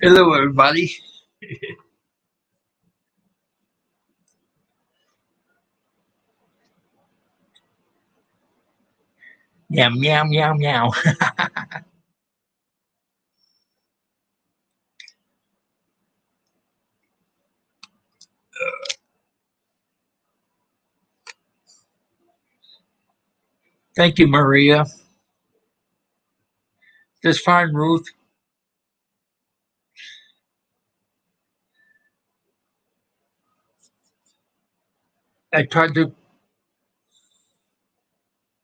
Hello, everybody. Meow, meow, meow, meow. Thank you, Maria. Just fine, Ruth. I tried to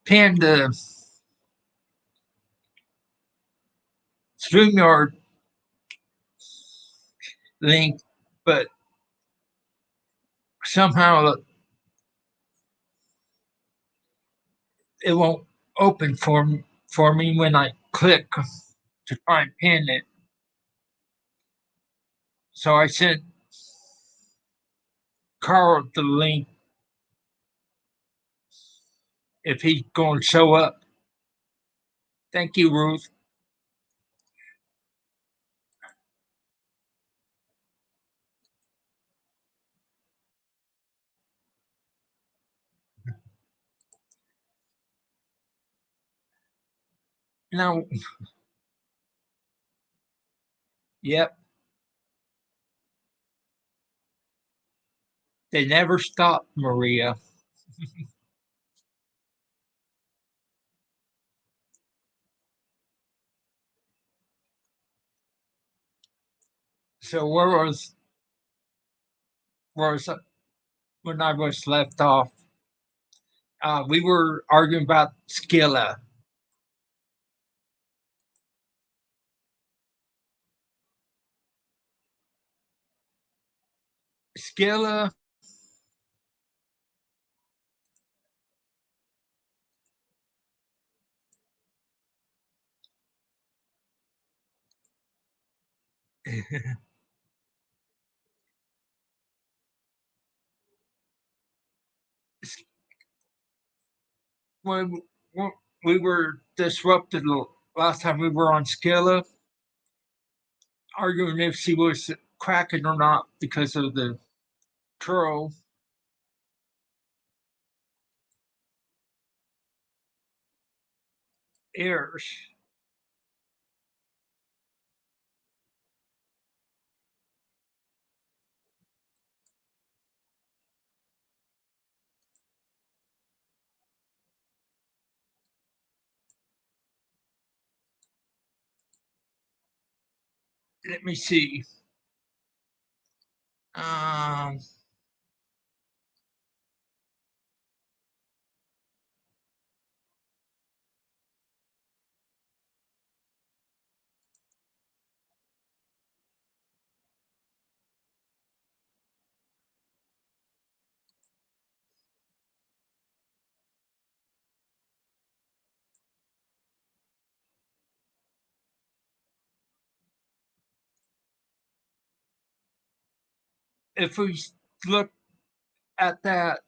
pin the StreamYard link, but somehow it won't open for me when I click to try and pin it. So I sent Carl the link if he's going to show up. Thank you, Ruth. Now, yep, they never stop, Maria. So where was when I was left off? We were arguing about Skilla. Skilla when we were disrupted last time we were on Skilla, arguing if she was cracking or not because of the troll errors. Let me see. Um, if we look at that,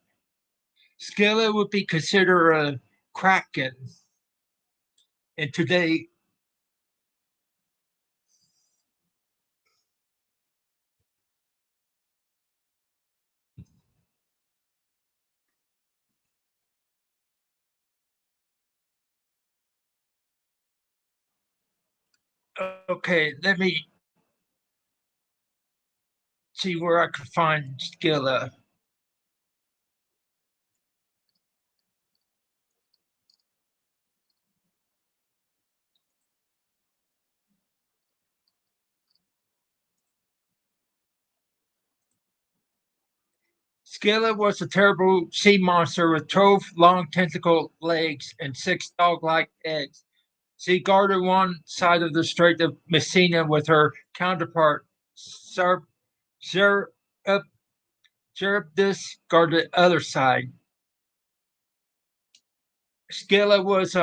Skilla would be considered a kraken, and today, okay, let me see where I could find Skilla. Skilla was a terrible sea monster with 12 long tentacle legs and 6 dog-like eggs. She guarded one side of the Strait of Messina with her counterpart, Sir, Sir, Charybdis guarded the other side. Scylla was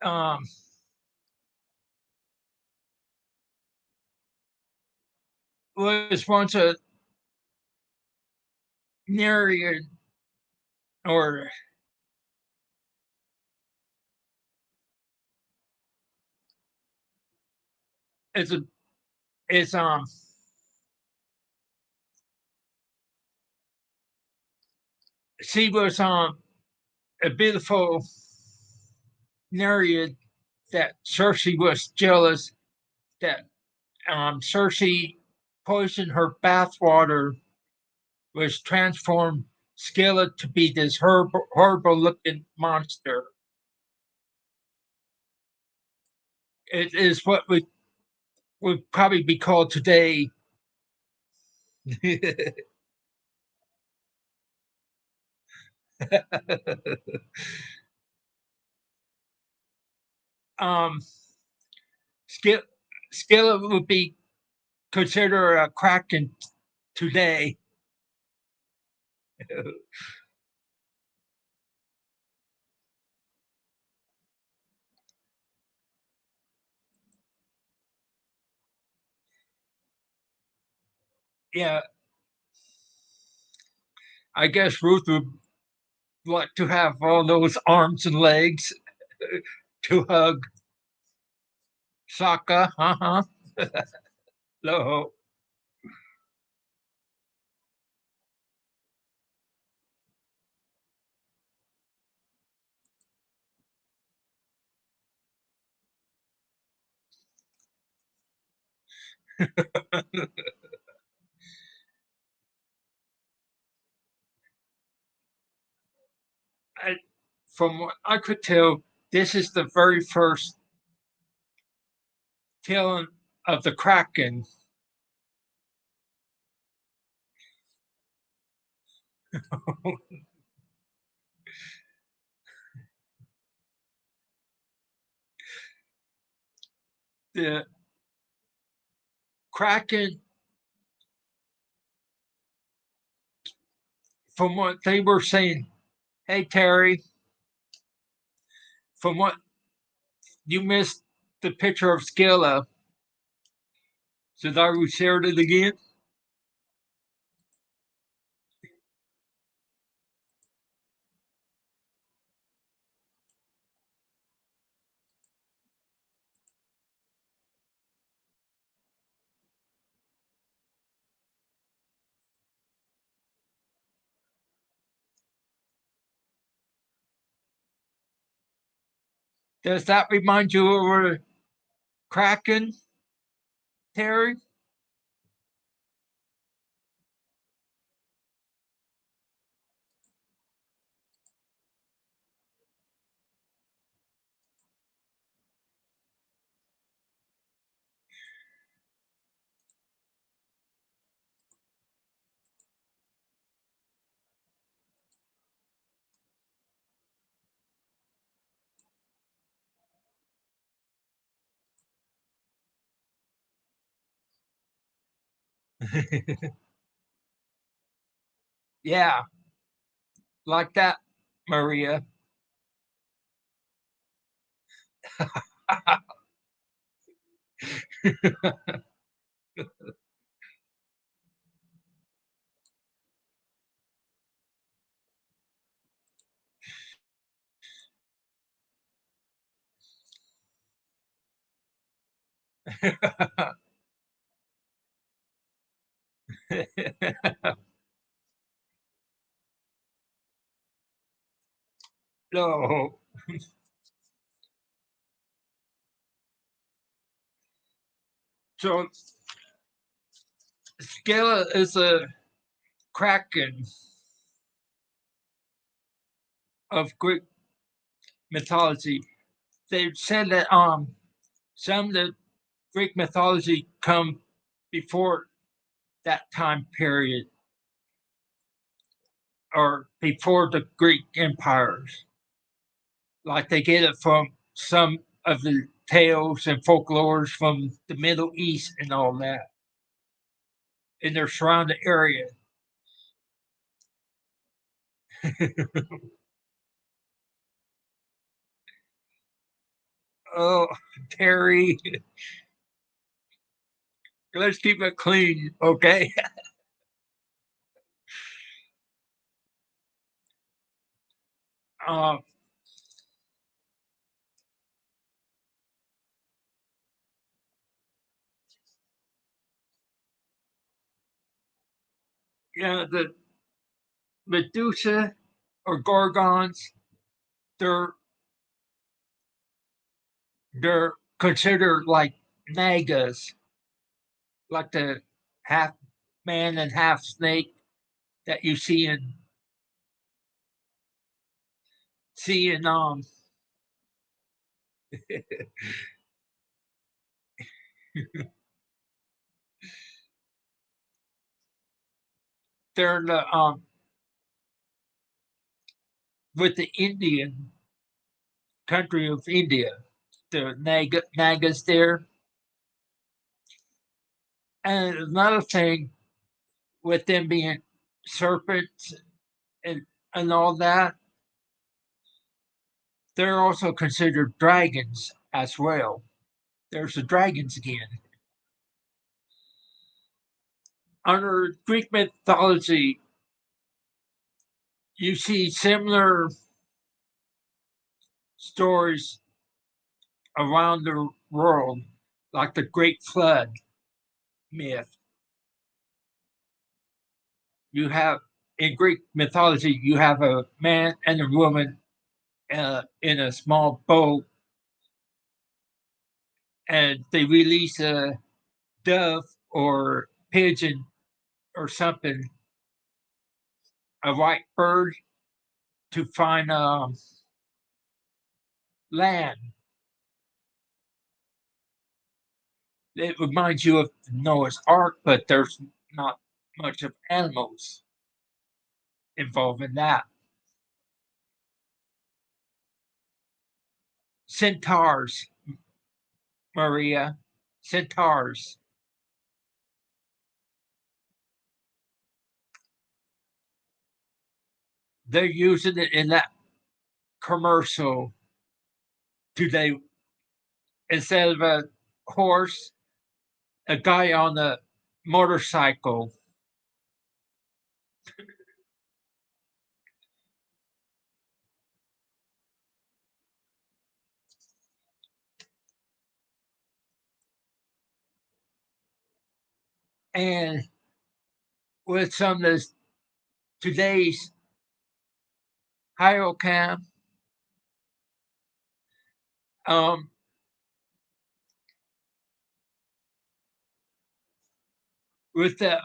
um, was once a nereid, or is a is she was a beautiful nereid that Cersei was jealous that Cersei poisoned her bathwater, was transformed Skilla to be this horrible looking monster. It is what would probably be called today. um, Skilla would be considered a kraken today. Yeah, I guess Ruth would like to have all those arms and legs to hug. Sokka, no. I, from what I could tell, this is the very first killing of the Kraken. The Kraken, from what they were saying, hey Terry, from what you missed the picture of Skilla, should I reshare it again? Does that remind you of a Kraken, Terry? Yeah, like that, Maria. No. So Skilla is a Kraken of Greek mythology. They said that some of the Greek mythology come before that time period, or before the Greek empires. Like they get it from some of the tales and folklores from the Middle East and all that in their surrounding area. Oh, Terry, let's keep it clean, okay? Uh, yeah, the Medusa or Gorgons, they're they're considered like Nagas, like the half man and half snake that you see in they're in the with the Indian country of India, the Nagas there. And another thing with them being serpents and and all that, they're also considered dragons as well. There's the dragons again. Under Greek mythology, you see similar stories around the world, like the Great Flood myth. You have in Greek mythology, you have a man and a woman in a small boat, and they release a dove or pigeon or something, a white bird, to find land. It reminds you of Noah's Ark, but there's not much of animals involved in that. Centaurs, Maria, centaurs. They're using it in that commercial today. Instead of a horse, a guy on a motorcycle. And with some of this, today's Hyocam, um, with the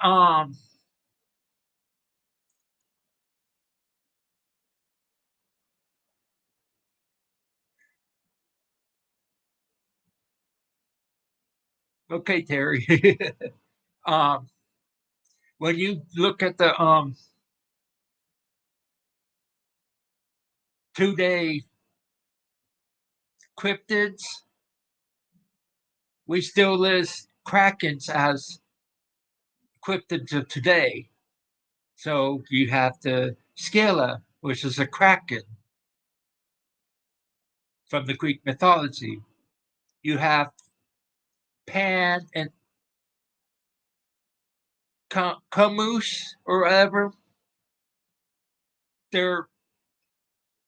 okay, Terry. um, when you look at the 2 day cryptids, we still list krakens as cryptids of today. So you have the Scala, which is a kraken from the Greek mythology. You have Pan and Camus or whatever. They're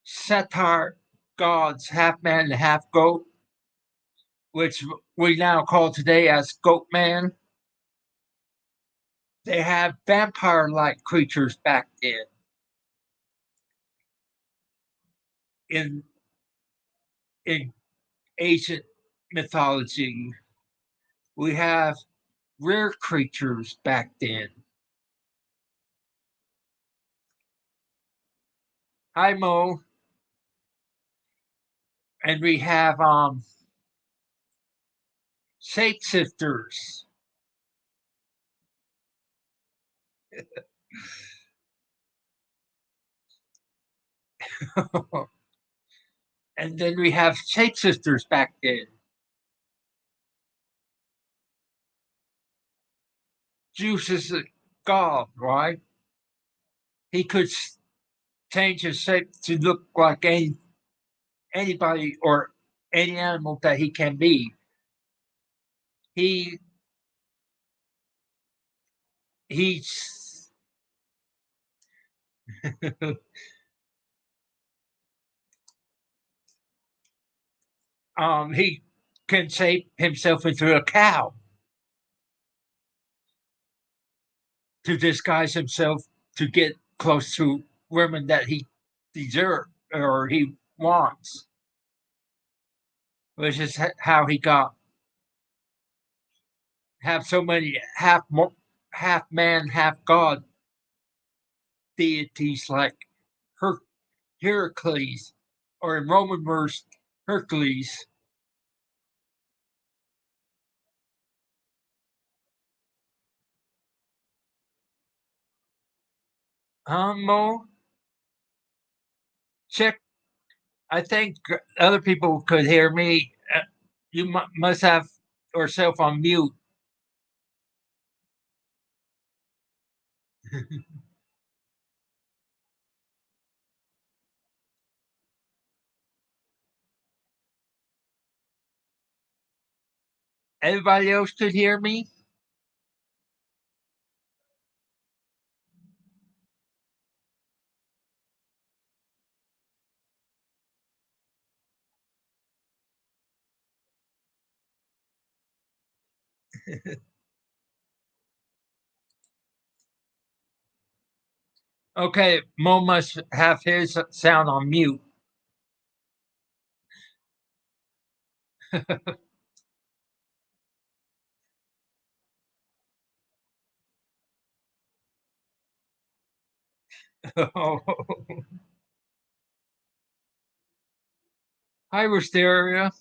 satyr gods, half man and half goat, which we now call today as Goat Man. They have vampire like creatures back then in in ancient mythology. We have rare creatures back then. Hi Mo. And we have shapeshifters. And then we have shapeshifters back then. Zeus is a god, right? He could change his shape to look like anybody or any animal that he can be. He he's he can shape himself into a cow to disguise himself to get close to women that he deserves or he wants, which is how he got have so many half man, half god deities like Her- Heracles, or in Roman verse Hercules. Mo, check. I think other people could hear me. You must have yourself on mute. Everybody else could hear me. Okay, Mo must have his sound on mute. Hi, Wisteria.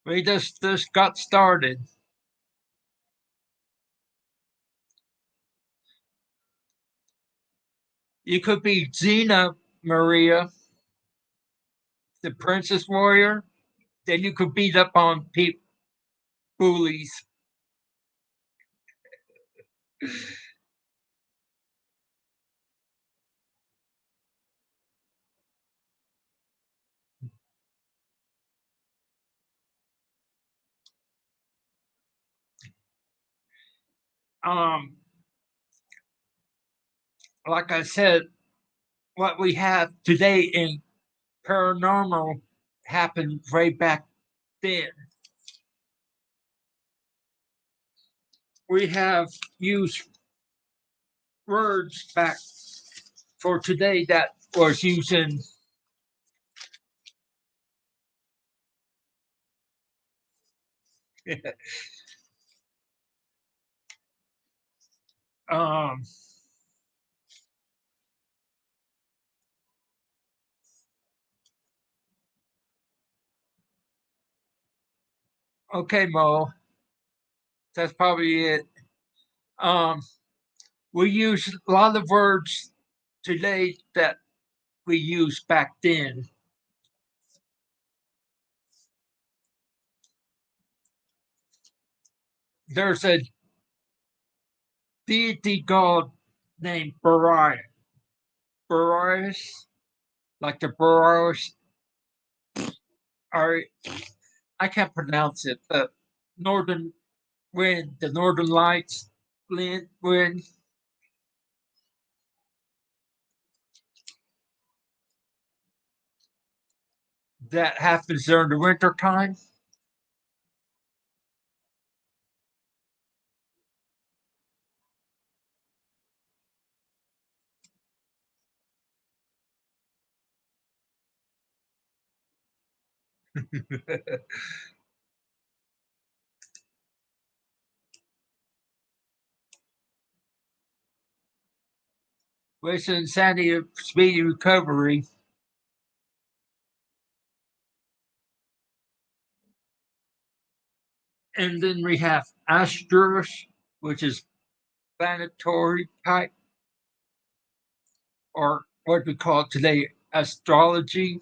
We just got started. You could be Xena Maria, the princess warrior. Then you could beat up on bullies. Um, like I said, what we have today in paranormal happened way back then. We have used words back for today that was using um, okay, Mo, that's probably it. Um, we use a lot of words today that we used back then. There's a deity god named Boreas, like the Boreas, or I can't pronounce it. The northern wind, the northern lights, wind that happens during the winter time. Wishing Sandy a speedy recovery. And then we have Asteros, which is planetary type, or what we call today astrology.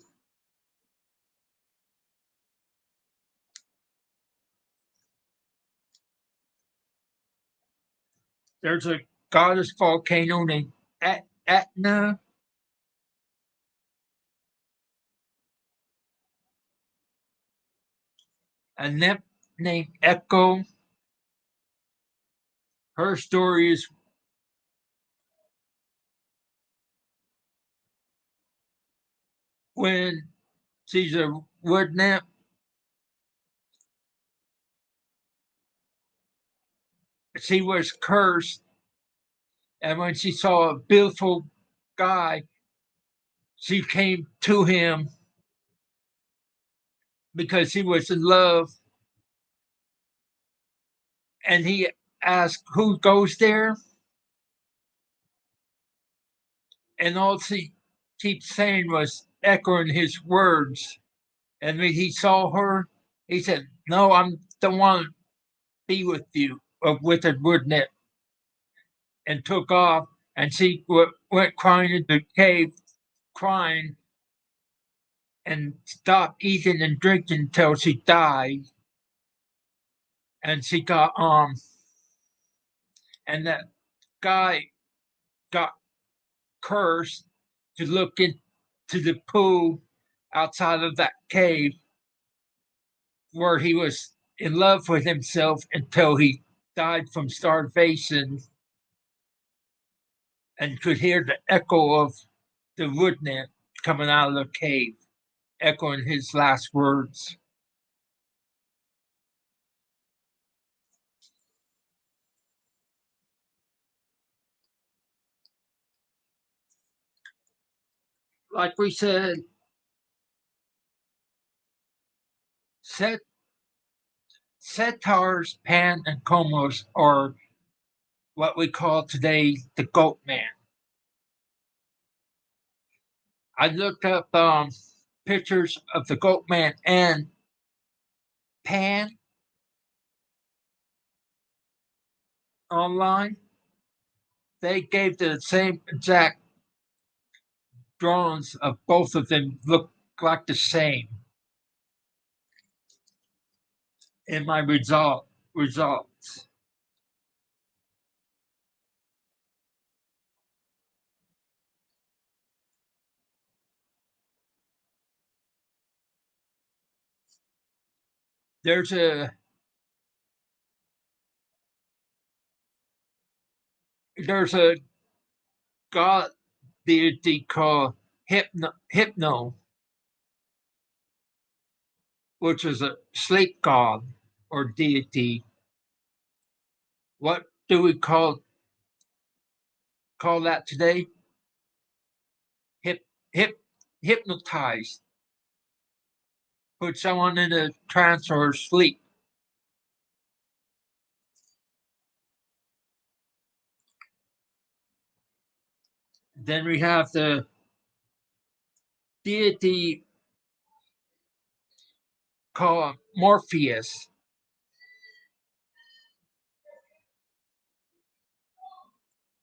There's a goddess volcano named Etna. a nymph named Echo. Her story is when she's a wood nymph. She was cursed, and when she saw a beautiful guy, she came to him because she was in love, and he asked who goes there, and all she keeps saying was echoing his words. And when he saw her, he said, "No, I'm the one to be with you, of withered woodnet," and took off. And she went crying into the cave, crying, and stopped eating and drinking until she died. And she got and that guy got cursed to look into the pool outside of that cave where he was in love with himself until he died from starvation and could hear the echo of the wood nymph coming out of the cave, echoing his last words. Like we said, set, Setars, Pan, and Komos are what we call today the goat man. I looked up pictures of the goat man and Pan online. They gave the same exact drawings of both of them look like the same in my results. There's a there's a god deity called Hypno, which is a sleep god or deity. What do we call that today? Hip hip Hypnotized. Put someone in a trance or sleep. Then we have the deity called Morpheus,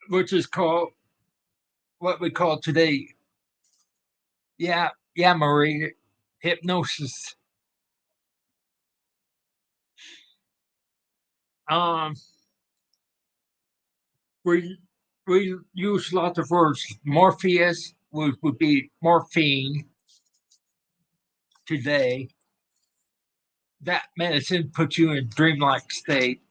which is called what we call today, Marie, hypnosis. Um, we we use lots of words. Morpheus would be morphine today. That medicine puts you in a dreamlike state.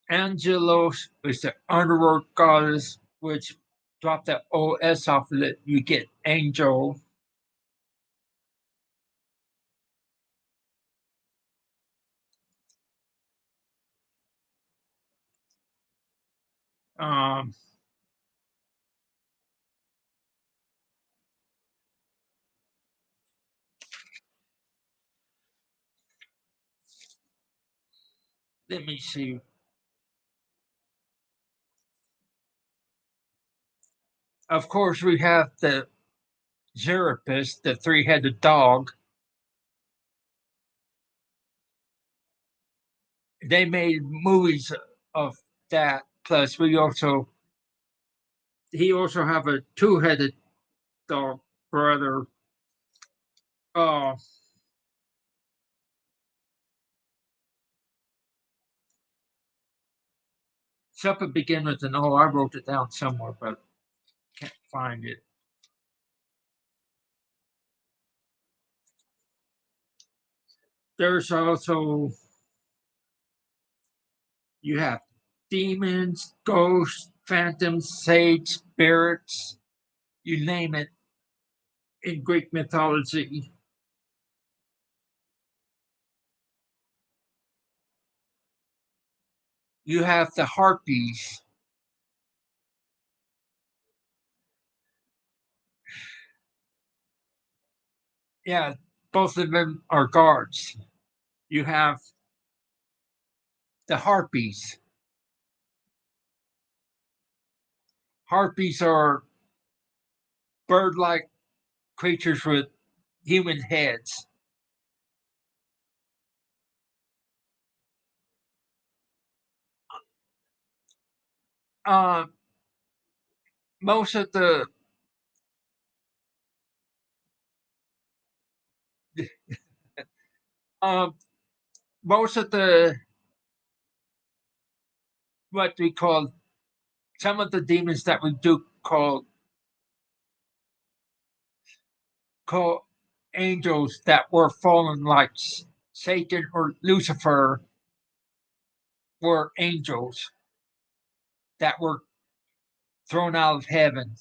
Angelos is the underworld goddess, which drop that OS off of it, you get angel. Um, let me see. Of course, we have the Xerapis, the three-headed dog. They made movies of that. Plus, he also have a two-headed dog brother. Uh, something begin with an O. I wrote it down somewhere, but can't find it. There's also, you have demons, ghosts, phantoms, sage, spirits, you name it in Greek mythology. You have the harpies. Yeah, both of them are guards. You have the harpies. Harpies are bird like creatures with human heads. Uh, most of the uh, most of the what we call some of the demons that we do call angels that were fallen, like Satan or Lucifer, were angels that were thrown out of heaven.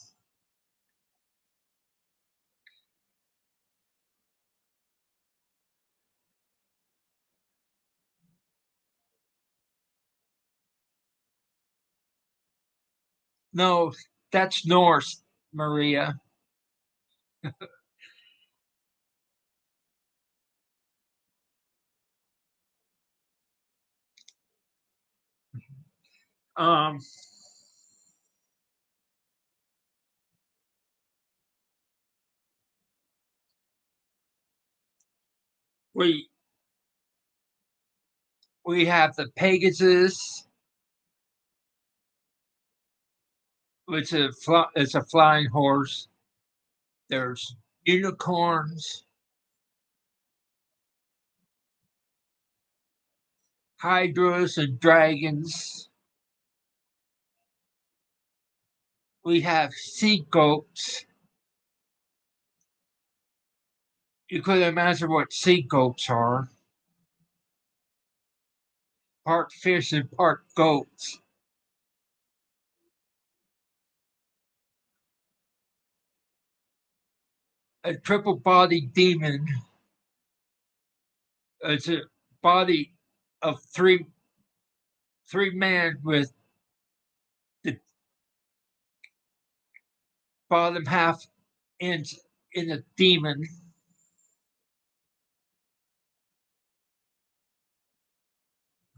No, that's Norse, Maria. Um, we we have the Pegasus, which is a flying horse. There's unicorns, hydras, and dragons. We have sea goats. You could imagine what sea goats are: part fish and part goats. A triple bodied demon is a body of three men with the bottom half ends in a demon.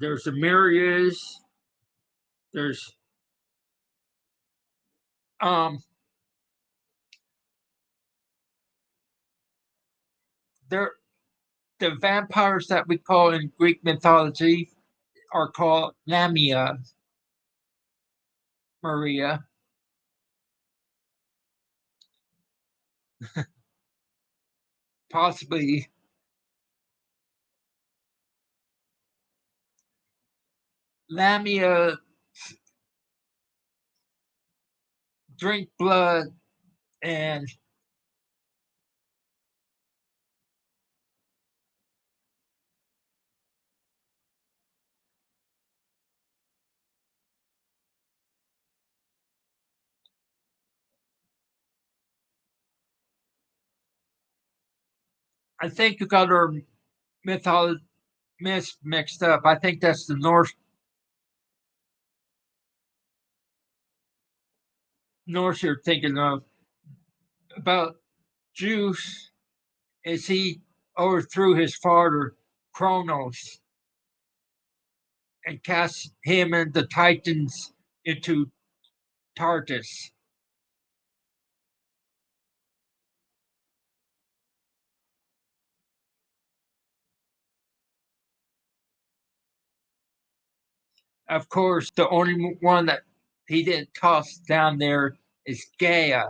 There's the myriads. There's um there the vampires that we call in Greek mythology are called Lamia, Maria. Possibly Lamia drink blood, and I think you got our mythology myths mixed up. I think that's the Norse you're thinking of. About Zeus, as he overthrew his father Kronos and cast him and the Titans into Tartarus. Of course, the only one that he didn't toss down there is Gaia.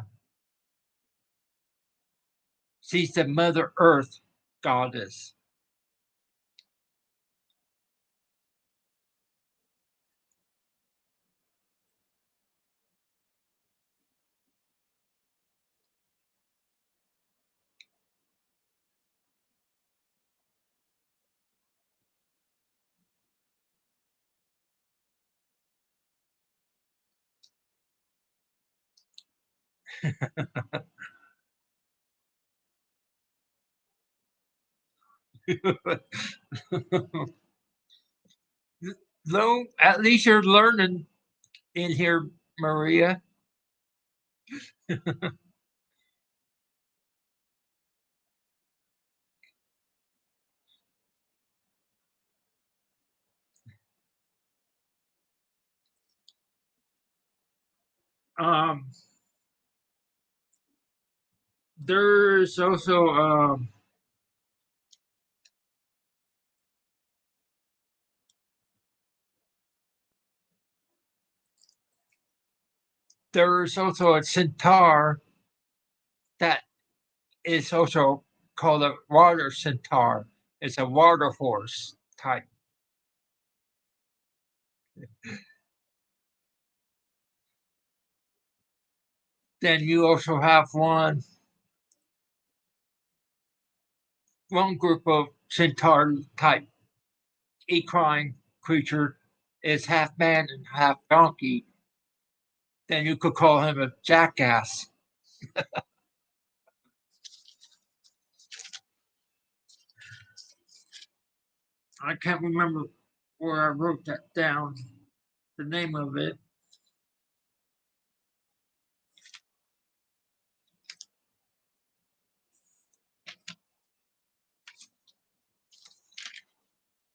She's the Mother Earth goddess. No, at least you're learning in here, Maria. Um, there's also a centaur that is also called a water centaur. It's a water horse type. Then you also have one group of centaur type equine creature is half man and half donkey. Then you could call him a jackass. I can't remember where I wrote that down, the name of it.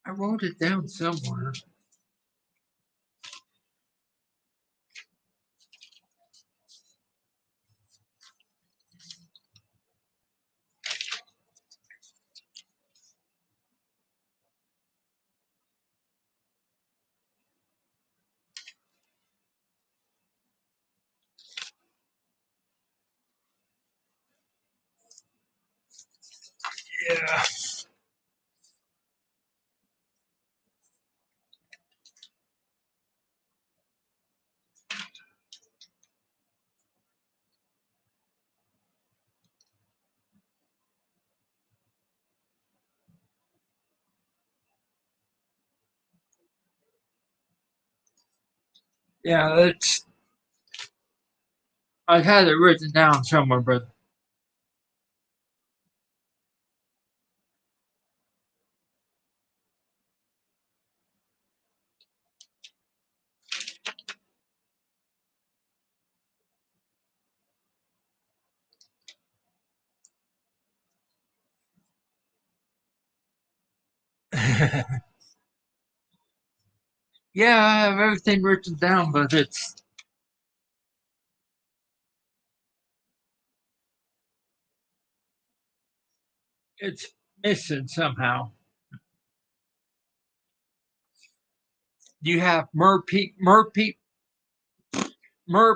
I wrote it down somewhere. Yeah. Yeah, it's I had it written down somewhere, but yeah, I have everything written down, but it's missing somehow. You have mer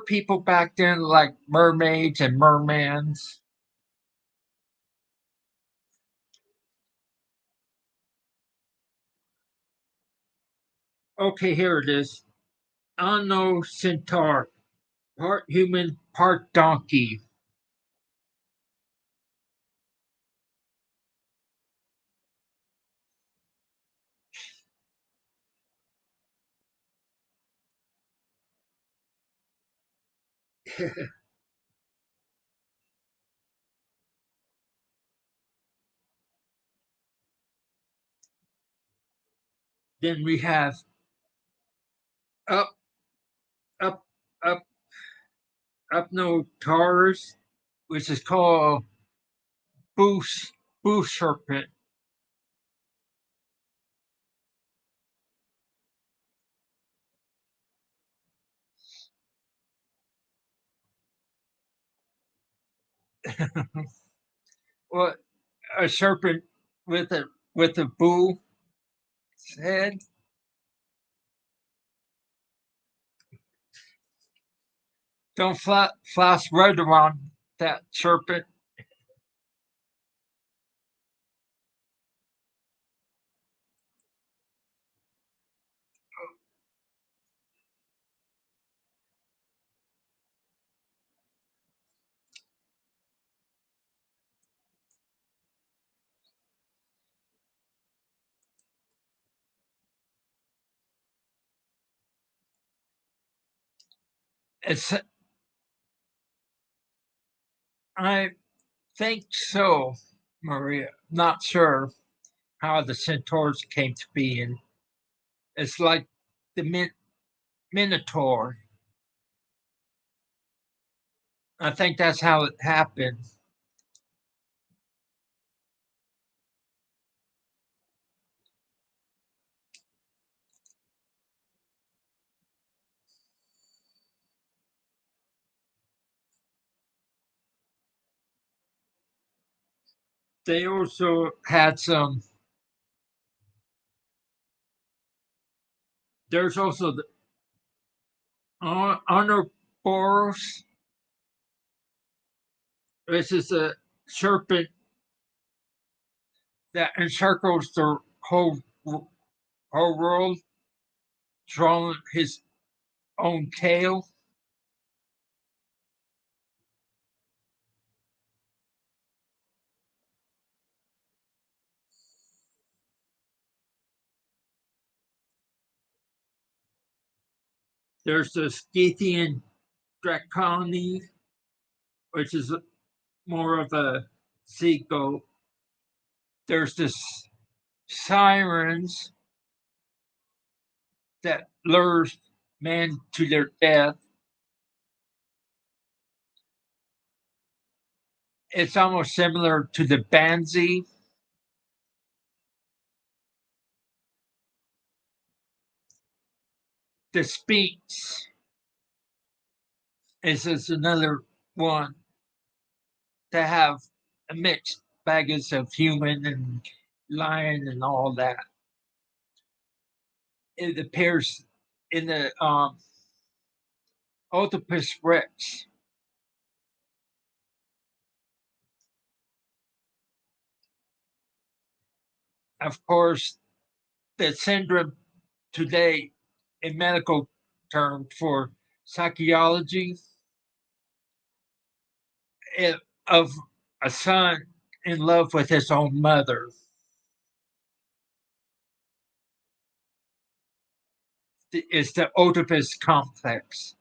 people back then, like mermaids and mermans. Okay, here it is. Anno centaur, part human, part donkey. Then we have up, up, up, Taurus, which is called Boost Serpent. Well, a serpent with a bull's head. Don't flash red around that serpent. It's I think so, Maria. Not sure how the centaurs came to be, and it's like the Minotaur. I think that's how it happened. They also had some. There's also the Honoboros. This is a serpent that encircles the whole world, drawing his own tail. There's the Scythian Draconi, which is more of a seagull. There's the sirens that lures men to their death. It's almost similar to the Banshee. The Sphinx is another one to have a mixed baggage of human and lion and all that. It appears in the Octopus Rex. Of course, the syndrome today, in medical term for psychology, of a son in love with his own mother. It's the Oedipus complex.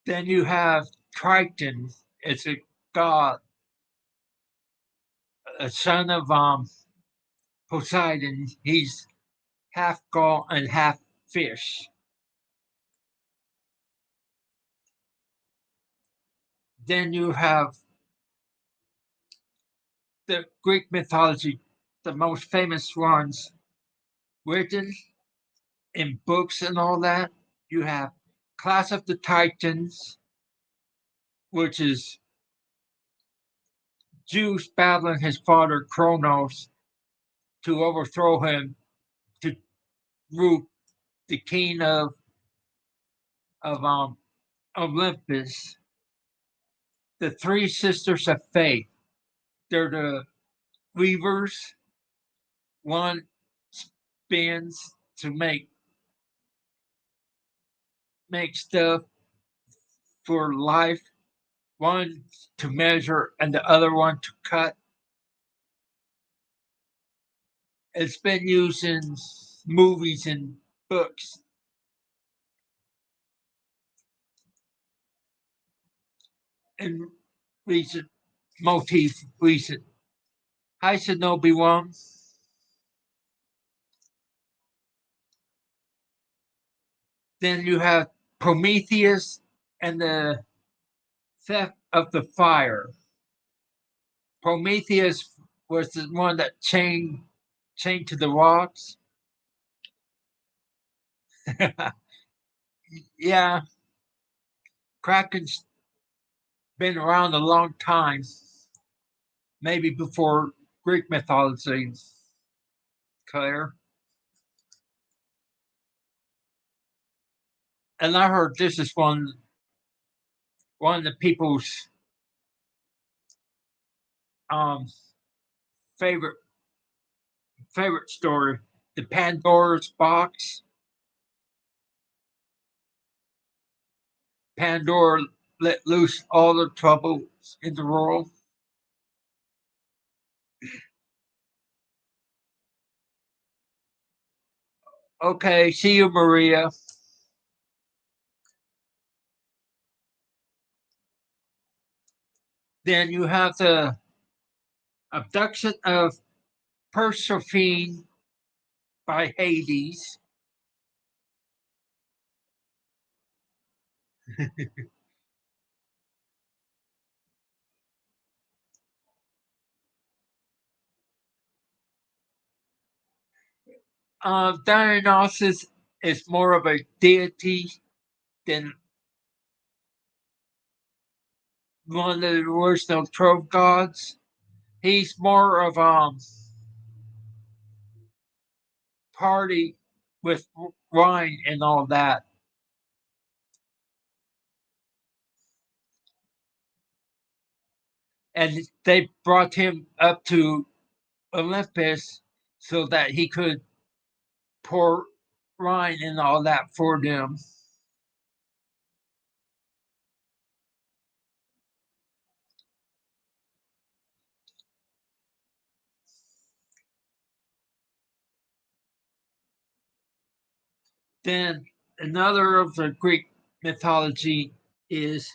Then you have Triton. It's a god, a son of Poseidon. He's half gull and half fish. Then you have the Greek mythology, the most famous ones written in books and all that. You have Class of the Titans, which is Zeus battling his father Kronos to overthrow him to root the king of Olympus. The three sisters of faith. They're the weavers. One spins to make stuff for life. One to measure, and the other one to cut. It's been used in movies and books. And recent motif recent. Hi Shinobi One. Then you have Prometheus and the theft of the fire. Prometheus was the one that chained to the rocks. Yeah, Kraken's been around a long time, maybe before Greek mythology, Claire. And I heard this is one of the people's um favorite favorite story, the Pandora's box. Pandora let loose all the troubles in the world. Okay, see you, Maria. Then you have the abduction of Persephone by Hades. Dionysus is more of a deity than one of the original Trove gods. He's more of party with wine and all that. And they brought him up to Olympus so that he could pour wine and all that for them. Then another of the Greek mythology is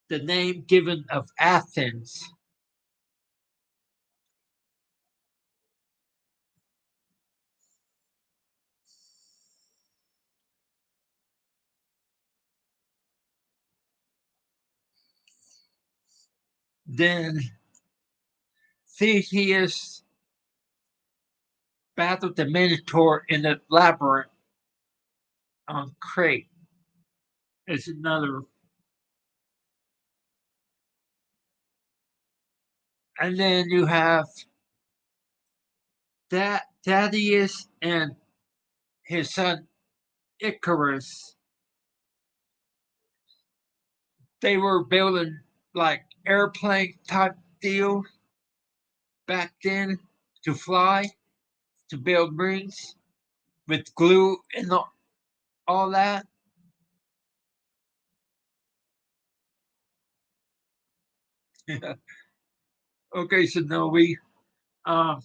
the name given of Athens. Then Theseus battled the Minotaur in the labyrinth on Crete. Is another. And then you have Thaddeus and his son Icarus. They were building like airplane type deal back then to fly, to build rings with glue and all that. Okay, so no, um,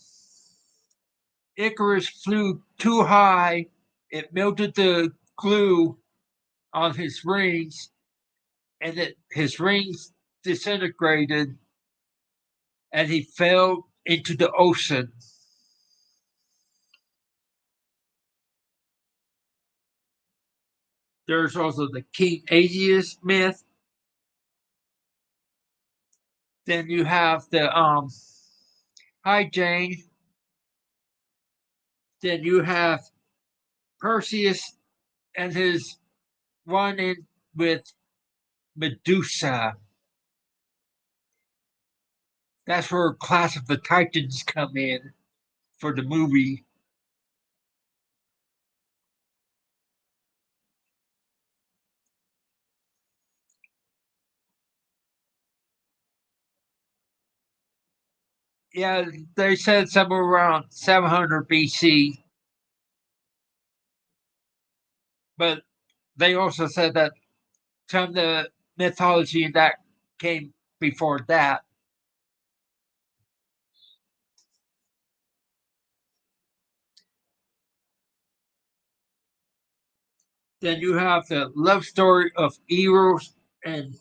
Icarus flew too high. It melted the glue on his rings, and his rings disintegrated, and he fell into the ocean. There's also the King Aegeus myth. Then you have the hi Jane. Then you have Perseus and his run-in with Medusa. That's where Clash of the Titans come in for the movie. Yeah, they said somewhere around 700 BC, but they also said that some of the mythology that came before that. Then you have the love story of Eros and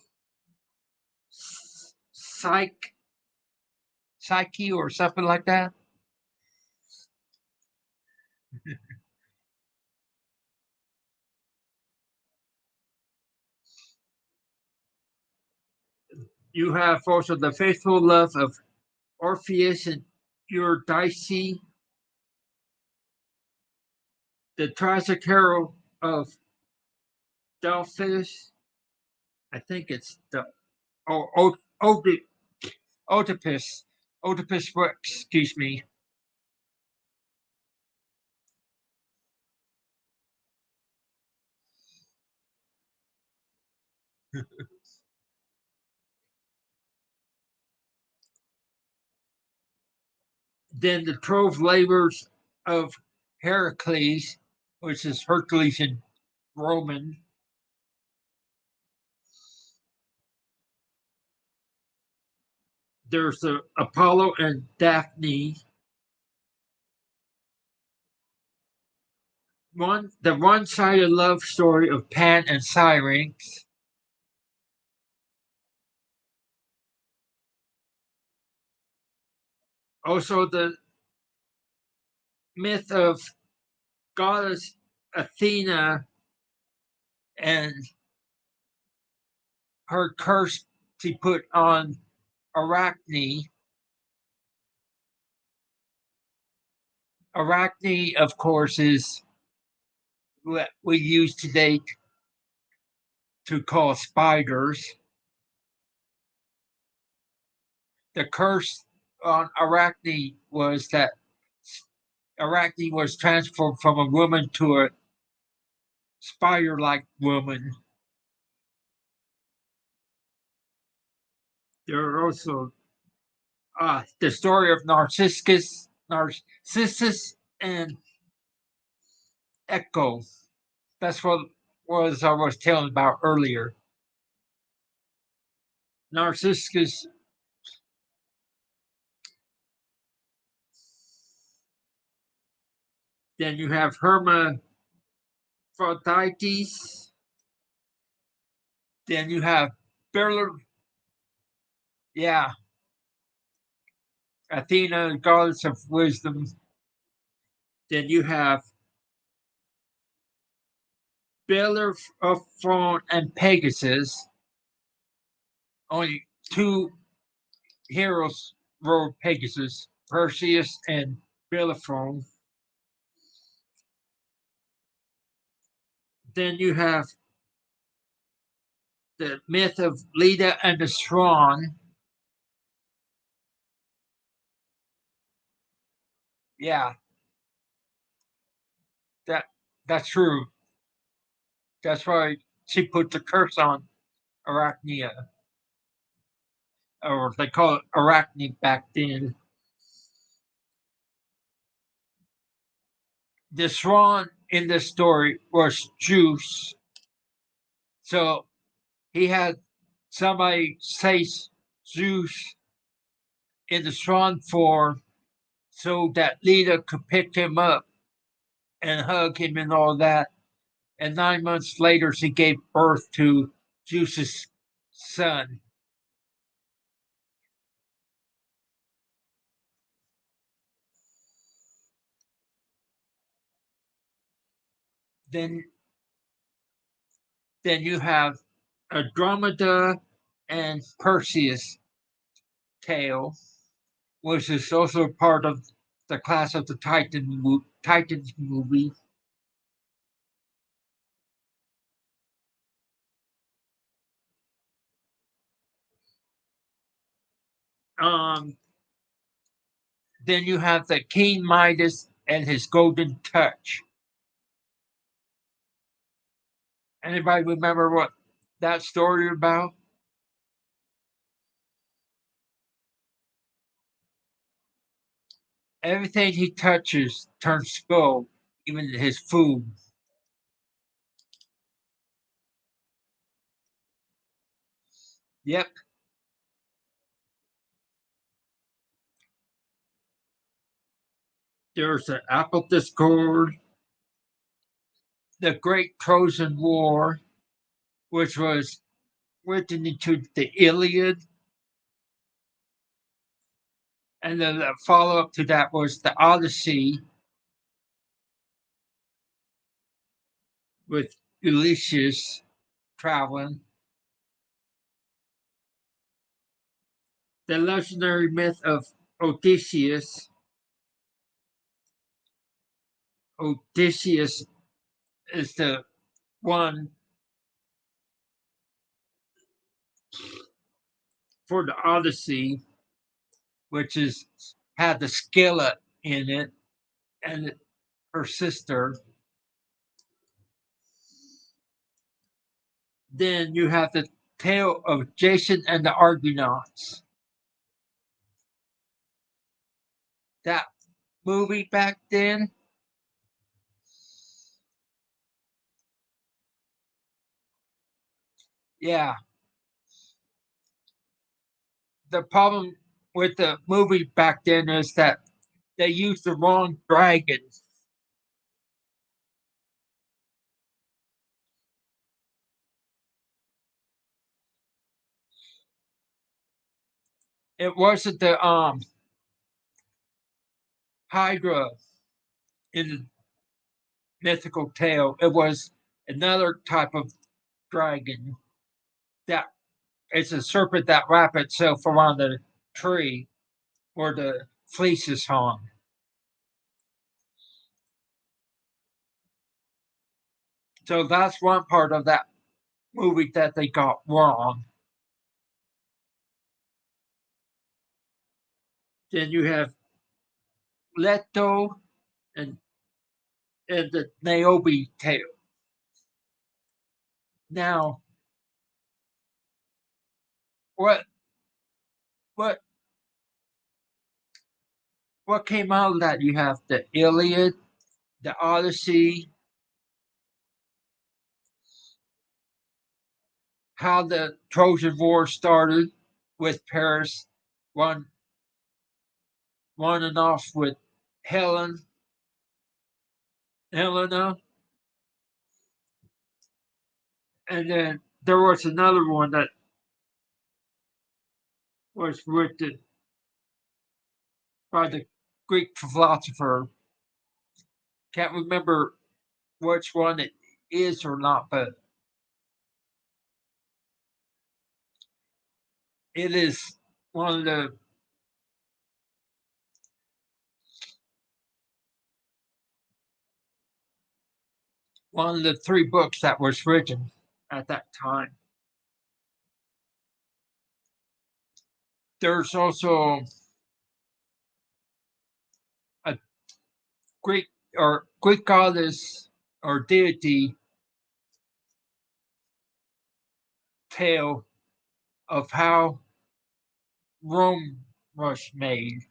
Psyche, Psyche or something like that. You have also the faithful love of Orpheus and Eurydice, the tragic hero of Delphus. I think it's the oh, Oedipus. Oedipus Rex, excuse me. Then the trove labors of Heracles, which is Hercules in Roman. There's the Apollo and Daphne. the one-sided love story of Pan and Syrinx. Also, the myth of goddess Athena and her curse she put on Arachne. Arachne, of course, is what we use today to call spiders. The curse on Arachne was that Arachne was transformed from a woman to a spider-like woman. There are also the story of Narcissus and Echo. That's what was I was telling about earlier. Narcissus. Then you have Hermaphrodites. Then you have Beller. Yeah, Athena, goddess of wisdom. Then you have Bellerophon and Pegasus. Only two heroes rode Pegasus, Perseus and Bellerophon. Then you have the myth of Leda and the Swan. Yeah, that that's true. That's why she put the curse on Arachnia, or they call it Arachne back then. The swan in the story was Zeus, so he had somebody say Zeus in the swan form so that Leda could pick him up and hug him and all that. And 9 months later, she gave birth to Zeus's son. Then, then you have Andromeda and Perseus tale, which is also part of the class of the Titans movie. Um, then you have the King Midas and his golden touch. Anybody remember what that story about? Everything he touches turns gold, even his food. Yep, there's the Apple Discord, the Great Trojan War, which was written into the Iliad, and then the follow up to that was the Odyssey with Ulysses traveling. The legendary myth of Odysseus. Odysseus is the one for the Odyssey, which is had the skillet in it, and her sister. Then you have the tale of Jason and the Argonauts. That movie back then, yeah. The problem with the movie back then is that they used the wrong dragons. It wasn't the Hydra in the mythical tale. It was another type of dragon that it's a serpent that wraps itself around the tree where the fleece is hung. So that's one part of that movie that they got wrong. Then you have Leto and the Niobe tale. Now, what what what came out of that? You have the Iliad, the Odyssey, how the Trojan War started with Paris run running off with Helena, and then there was another one that was written by the Greek philosopher. Can't remember which one it is or not, but it is one of the three books that was written at that time. There's also a Greek Greek goddess or deity tale of how Rome was made.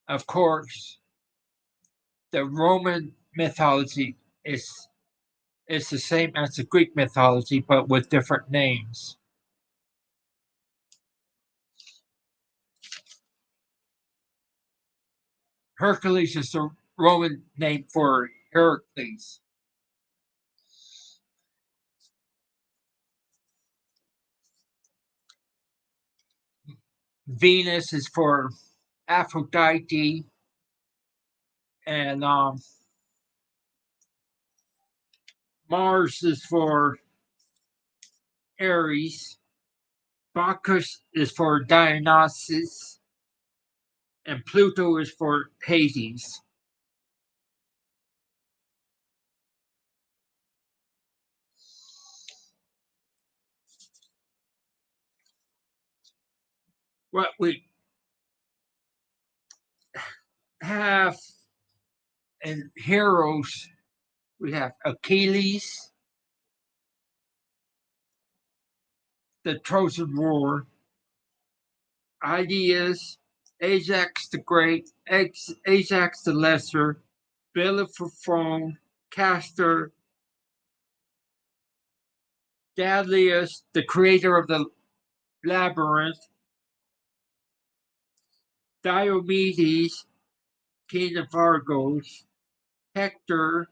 Of course, the Roman mythology is the same as the Greek mythology, but with different names. Hercules is the Roman name for Heracles. Venus is for Aphrodite, and Mars is for Ares. Bacchus is for Dionysus, and Pluto is for Hades. What we have in heroes, we have Achilles, the Trojan War, Ideas, Ajax the Great, Ajax the Lesser, Bellerophon, Castor, Daedalus, the creator of the labyrinth, Diomedes, king of Argos, Hector,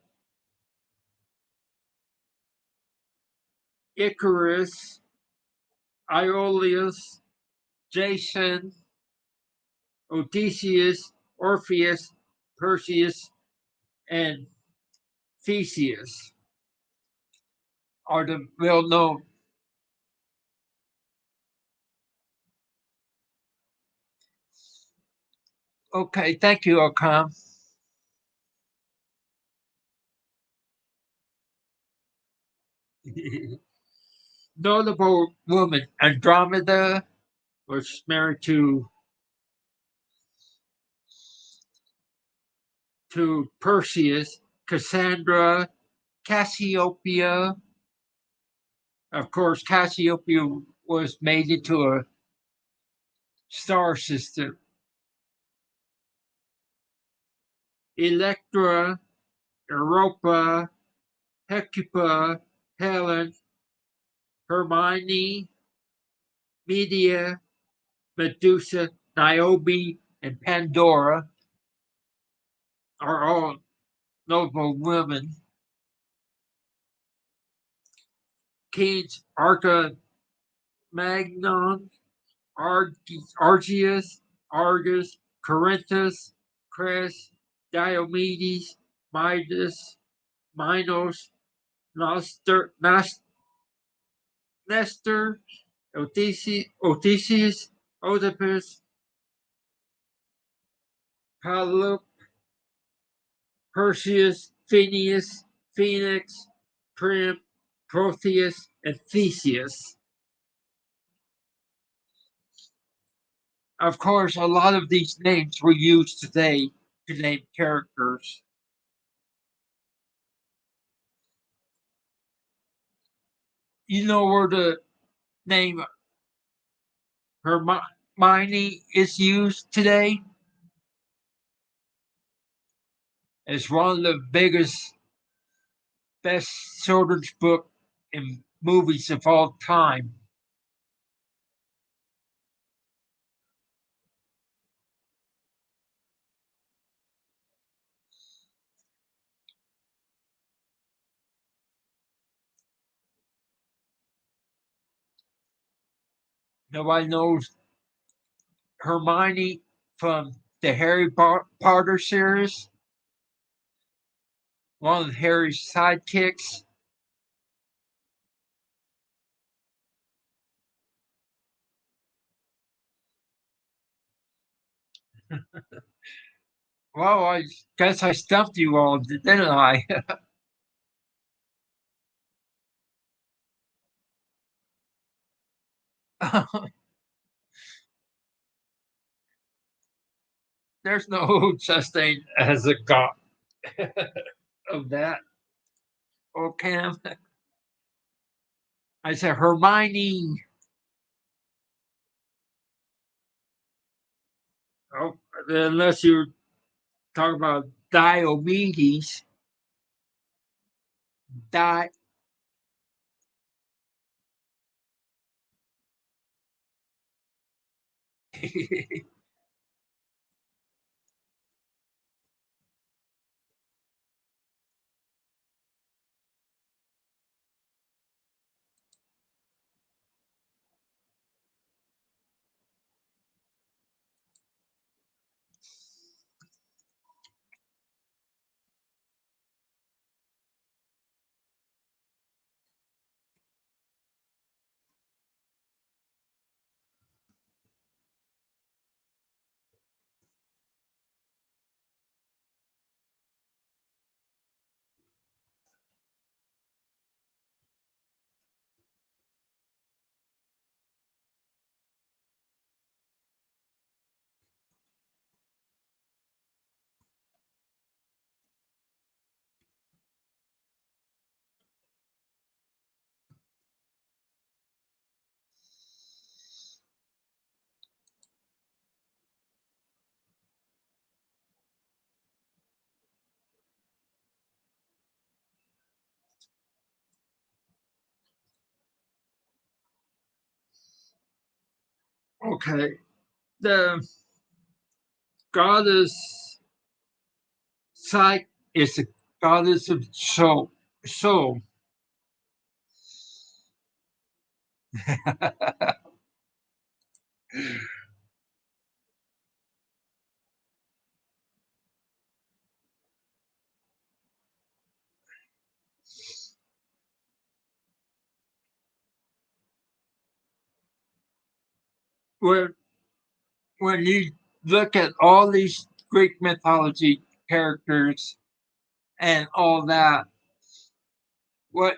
Icarus, Iolaus, Jason, Odysseus, Orpheus, Perseus, and Theseus are the well known. Okay, thank you, Okam. Notable woman Andromeda was married to Perseus, Cassandra, Cassiopeia. Of course, Cassiopeia was made into a star system. Electra, Europa, Hecuba, Helen, Hermione, Medea, Medusa, Niobe, and Pandora are all notable women. Kings Magnon, Argius, Argus, Corinthus, Chris, Diomedes, Midas, Minos, Nestor, Odysseus, Oedipus, Pelope, Perseus, Phineas, Phoenix, Priam, Protheus, and Theseus. Of course, a lot of these names were used today to name characters. You know where the name Hermione is used today? It's one of the biggest, best children's book and movies of all time. Nobody knows Hermione from the Harry Potter series, one of Harry's sidekicks. Well, I guess I stumped you all, didn't I? There's no such thing as a god of that. Okay, I said Hermione. Oh, unless you're talking about Diomedes. Di- okay, the goddess Psyche is the goddess of soul. Soul. when when you look at all these Greek mythology characters and all that, what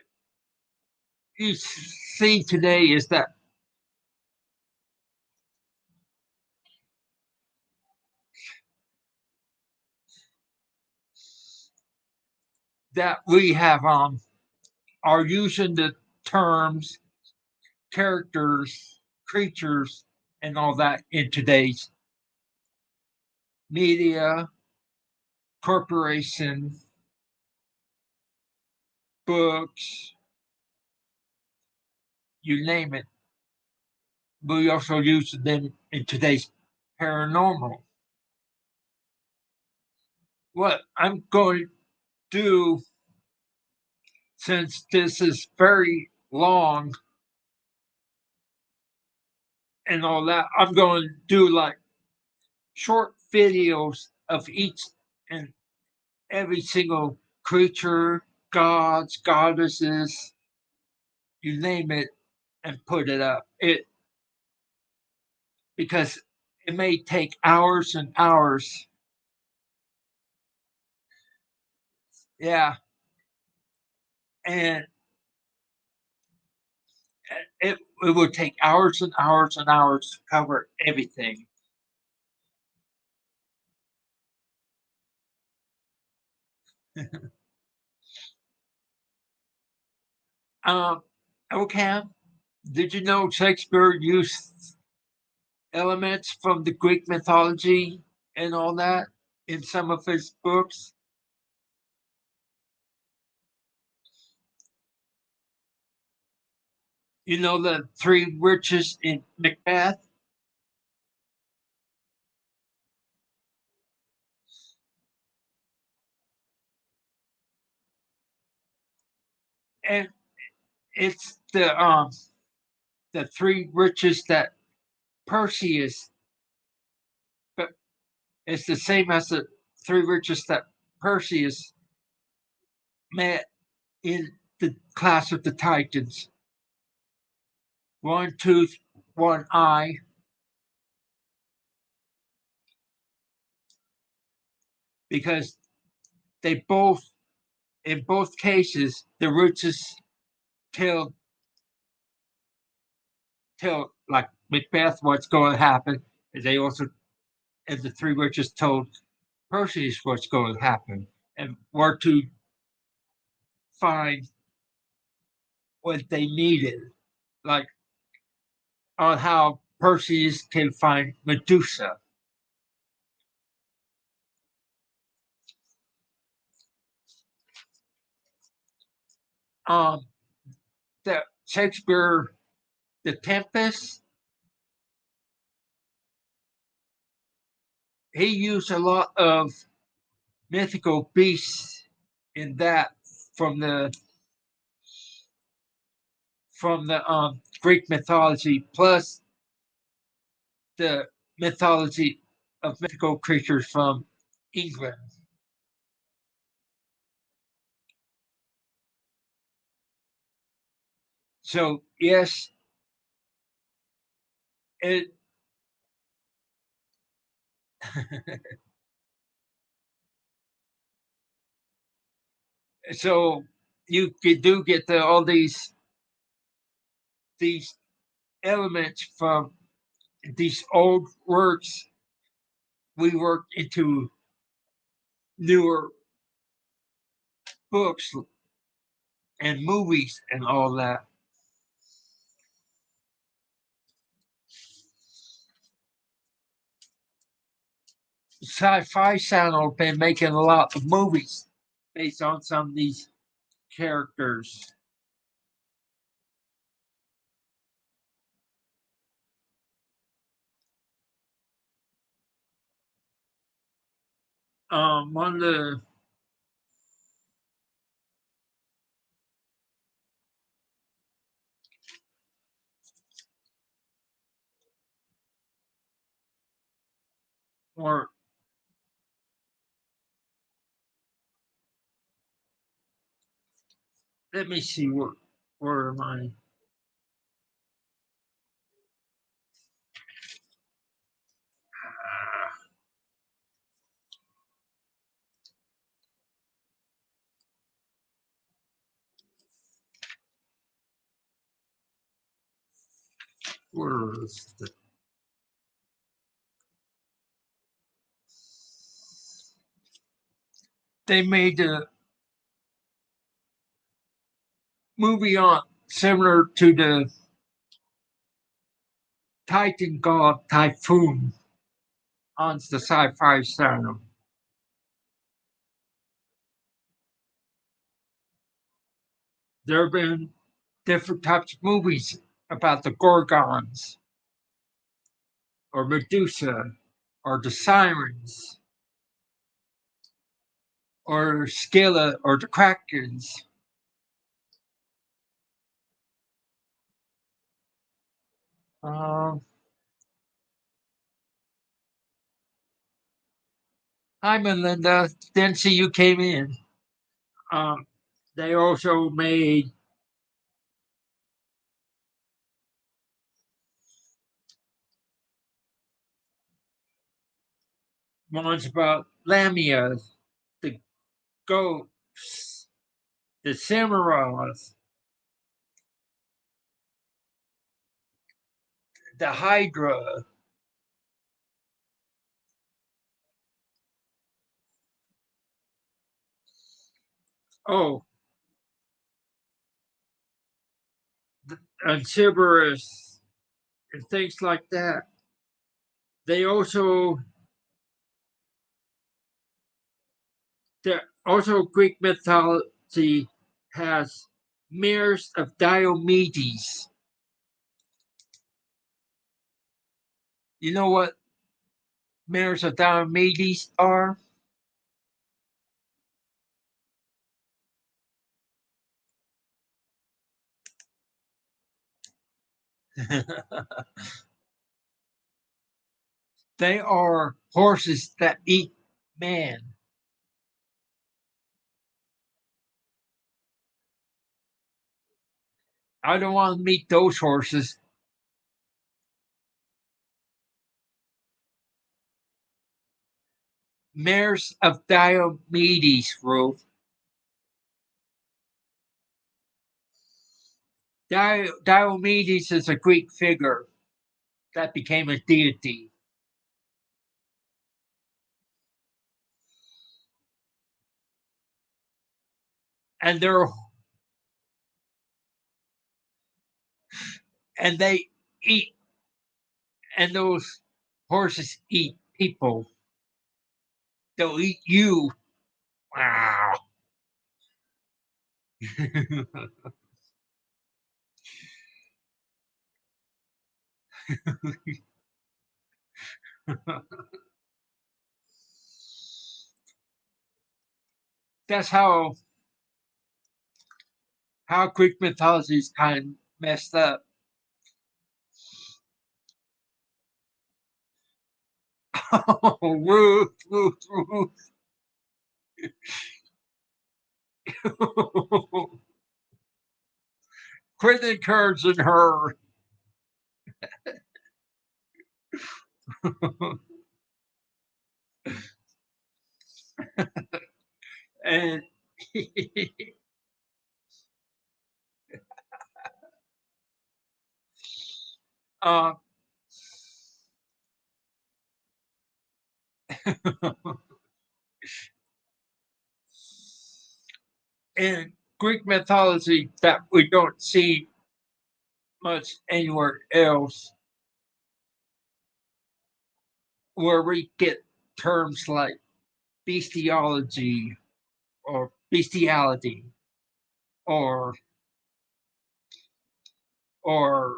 you see today is that we have are using the terms characters, creatures, and all that in today's media, corporation, books, you name it. We also use them in today's paranormal. What I'm going to do, since this is very long, and all that. I'm going to do like short videos of each and every single creature, gods, goddesses, you name it, and put it up. Because it may take hours and hours. Yeah, and it would take hours and hours and hours to cover everything. um, okay. Did you know Shakespeare used elements from the Greek mythology and all that in some of his books? You know the three witches in Macbeth? And it's the three witches that Perseus, but it's the same as the three witches that Perseus met in the class of the Titans. One tooth, one eye, because they both, in both cases, the witches tell like Macbeth what's going to happen, and they also, and the three witches told Perseus what's going to happen and where to find what they needed, like on how Perseus can find Medusa. Um, the Shakespeare, The Tempest, he used a lot of mythical beasts in that from the Greek mythology, plus the mythology of mythical creatures from England. So yes, it so you do get all these elements from these old works we work into newer books and movies and all that. Sci-Fi Channel been making a lot of movies based on some of these characters. One of the more, let me see where am I? Where is the they made a movie on similar to the Titan god Typhoon on the Sci-Fi Channel. There have been different types of movies about the Gorgons or Medusa or the Sirens or Scylla or the Krakens. Um, Hi, Melinda. Didn't see you came in. Um, they also made ones about Lamia, the goats, the Cimarrods, the Hydra. Oh, and Cerberus and things like that. They also Greek mythology has mirrors of Diomedes. You know what mirrors of Diomedes are? They are horses that eat man. I don't want to meet those horses. Mares of Diomedes, Ruth. Diomedes is a Greek figure that became a deity. And they're and they eat and those horses eat people. They'll eat you. Wow. That's how Greek mythology is kind of messed up. Oh, Ruth, Ruth, Ruth. Quit encouraging her. And uh, in Greek mythology that we don't see much anywhere else, where we get terms like bestiology or bestiality or or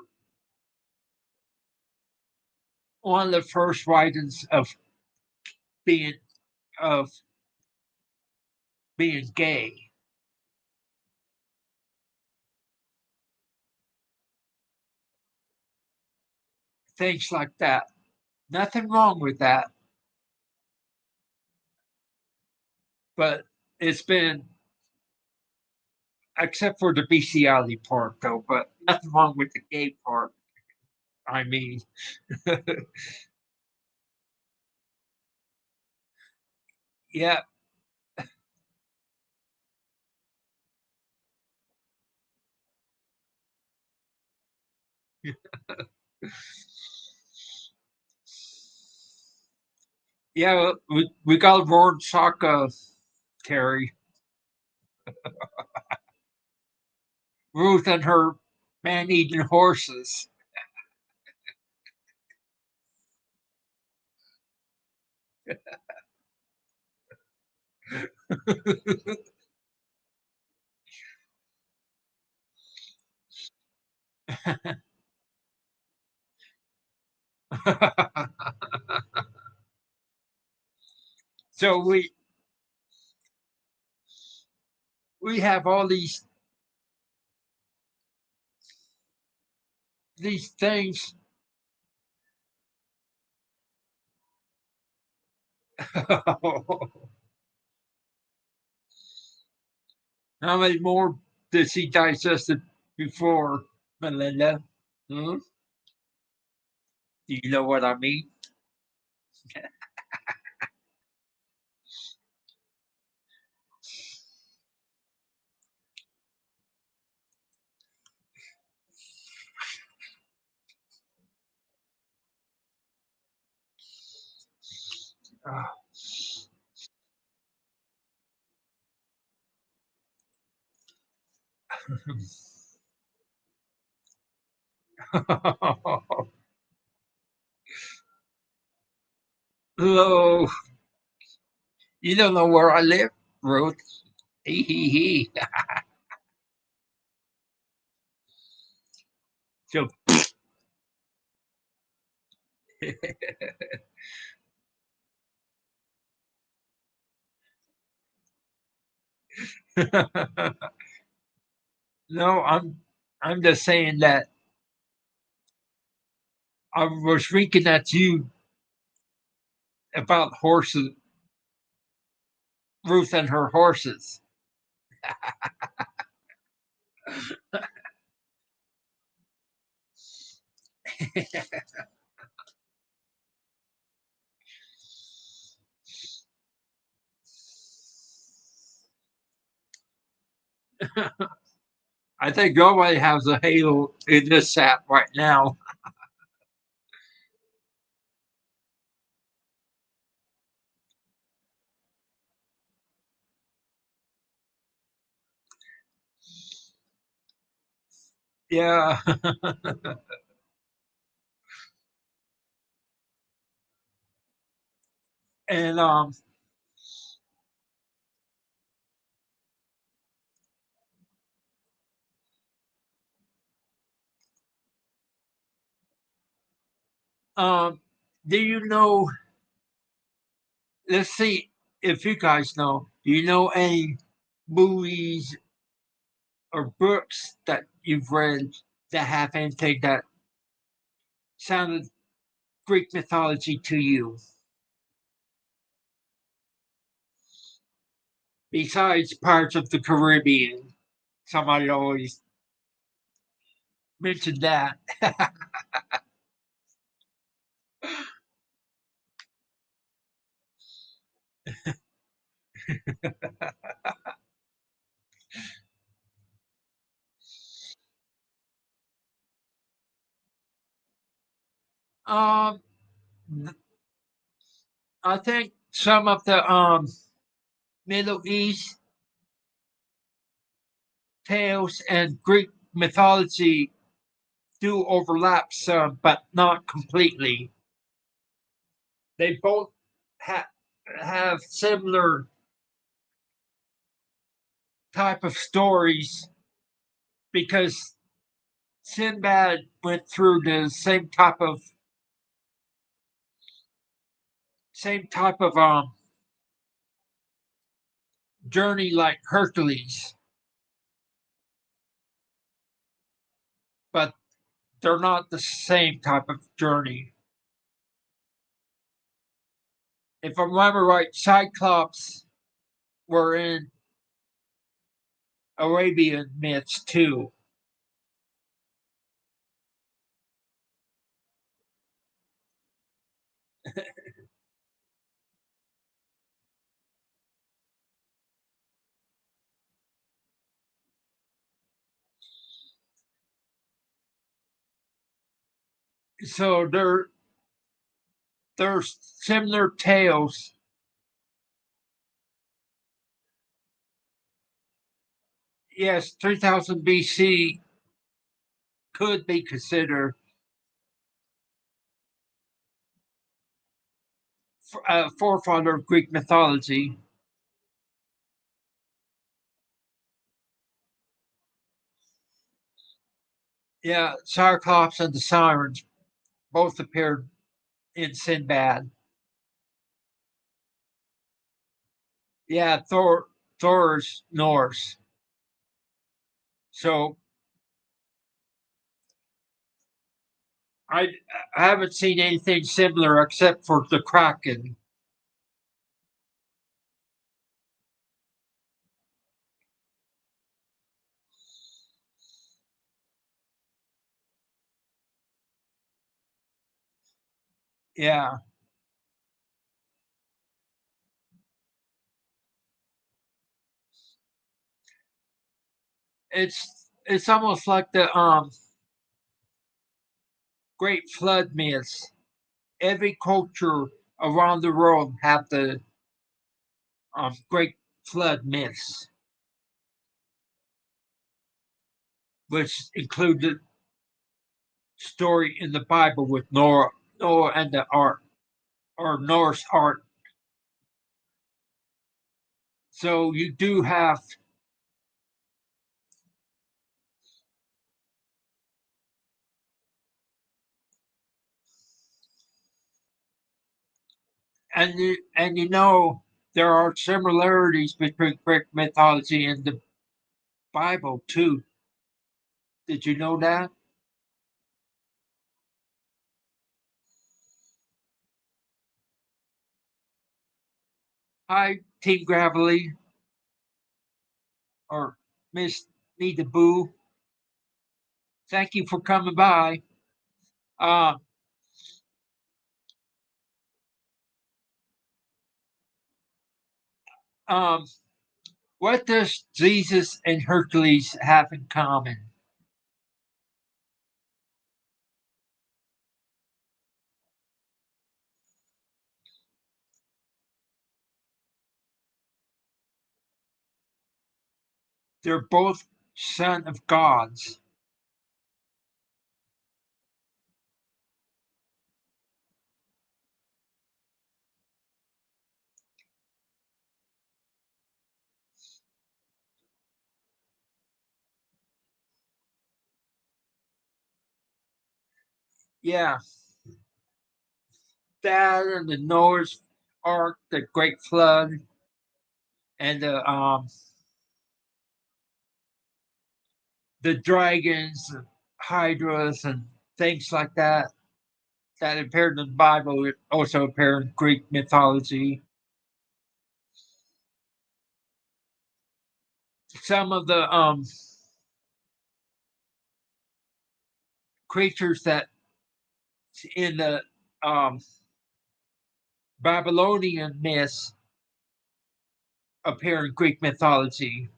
one of the first writings being of being gay, things like that. Nothing wrong with that, but it's been except for the bestiality part though, but nothing wrong with the gay part. I mean, yeah, yeah, we got Lord Shaka, Terry, Ruth and her man-eating horses. So we have all these things How many more did she digest it before, Melinda? Hmm? Do you know what I mean? Hello. You don't know where I live, Ruth. Hee hee hee. So, no, I'm just saying that I was winking at you about horses, Ruth and her horses. I think nobody has a halo in this app right now. Yeah. And um do you know, let's see if you guys know, do you know any movies or books that you've read that have anything that sounded Greek mythology to you? Besides Pirates of the Caribbean, somebody always mentioned that. um, I think some of the Middle East tales and Greek mythology do overlap some, but not completely. They both have similar type of stories because Sinbad went through the same type of journey like Hercules, but they're not the same type of journey. If I remember right, Cyclops were in Arabian myths too. So there's similar tales. Yes, 3000 BC could be considered a forefather of Greek mythology. Yeah, Cyclops and the Sirens both appeared in Sinbad. Yeah, Thor's Norse. So I I haven't seen anything similar except for the Kraken. Yeah, it's almost like the great flood myths. Every culture around the world have the great flood myths, which include the story in the Bible with Noah and the ark, or Norse ark. So you do have, and you know there are similarities between Greek mythology and the Bible too. Did you know that? Hi, Team Gravely, or Miss Nita Boo. Thank you for coming by. Uh, um, what does Jesus and Hercules have in common? They're both son of gods. Yeah, that and the Noah's Ark, the Great Flood, and the dragons, hydras, and things like that that appeared in the Bible. It also appear in Greek mythology. Some of the creatures that in the um, Babylonian myths appear in Greek mythology.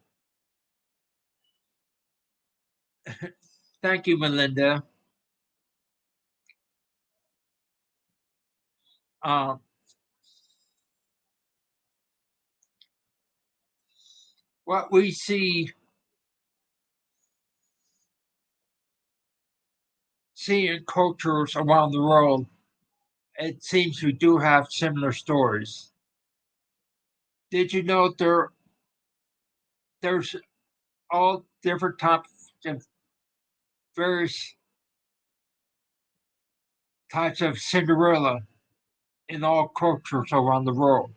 Thank you, Melinda. Um, what we see in cultures around the world, it seems we do have similar stories. Did you know there's all different of various types of Cinderella in all cultures around the world?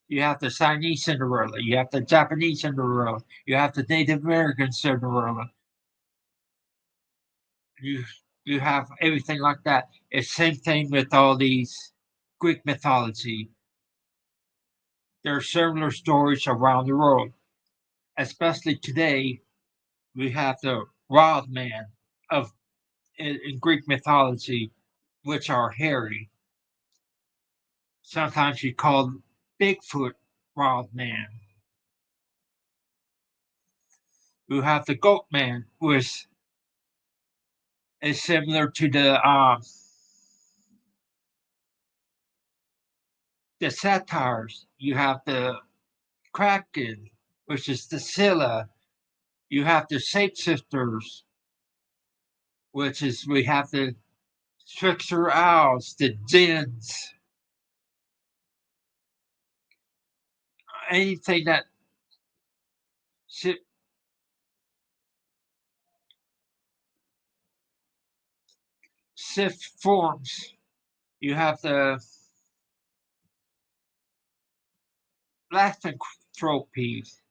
You have the Chinese Cinderella, you have the Japanese Cinderella, you have the Native American Cinderella. You you have everything like that. It's same thing with all these Greek mythology. There are similar stories around the world. Especially today, we have the wild man of in Greek mythology, which are hairy. Sometimes you call Bigfoot wild man. We have the goat man, which is similar to the satyrs. You have the kraken, which is the Scylla. You have the shapeshifters, which is we have the trickster owls, the jinns, anything that shi shift forms. You have the lycanthropes,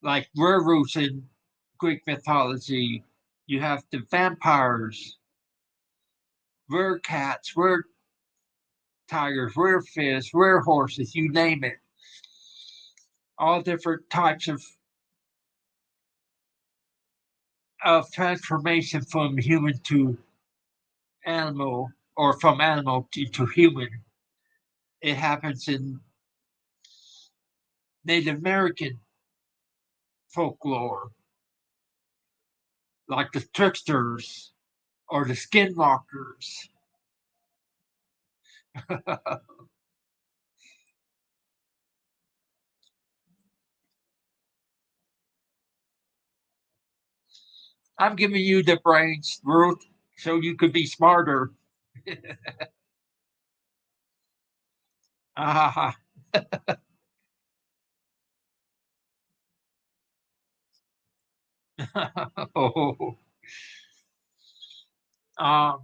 like werewolves in Greek mythology. You have the vampires, cats, tigers, fish, horses, you name it. All different types of of transformation from human to animal, or from animal to human. It happens in Native American folklore, like the tricksters or the skinwalkers. I'm giving you the brains, Ruth, so you could be smarter. Ah, oh, um,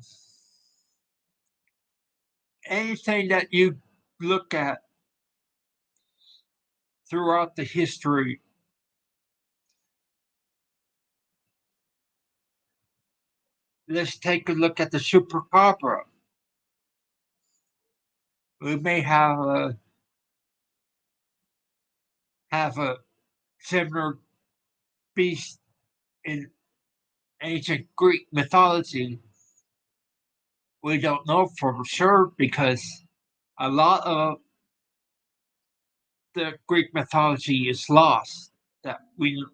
anything that you look at throughout the history, let's take a look at the chupacabra. We may have a similar beast in ancient Greek mythology. We don't know for sure because a lot of the Greek mythology is lost. That we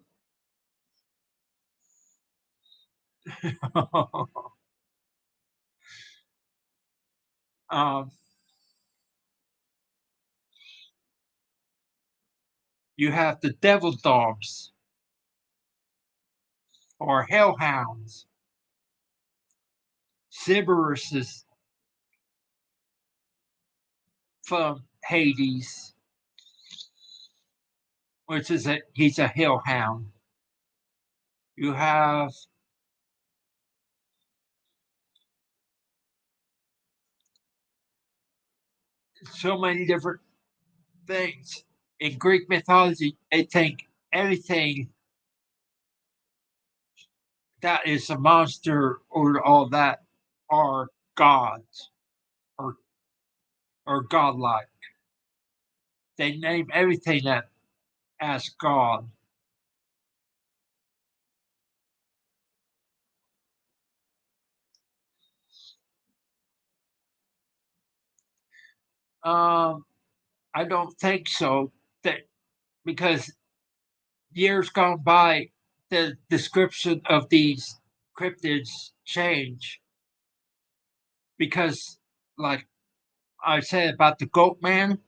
um, you have the devil dogs or hellhounds, Cerberus from Hades, which is he's a hellhound. You have so many different things in Greek mythology. They think everything that is a monster or all that are gods or godlike. They name everything that as God. Um, I don't think so. That because years gone by, the description of these cryptids change. Because, like I said about the goat man,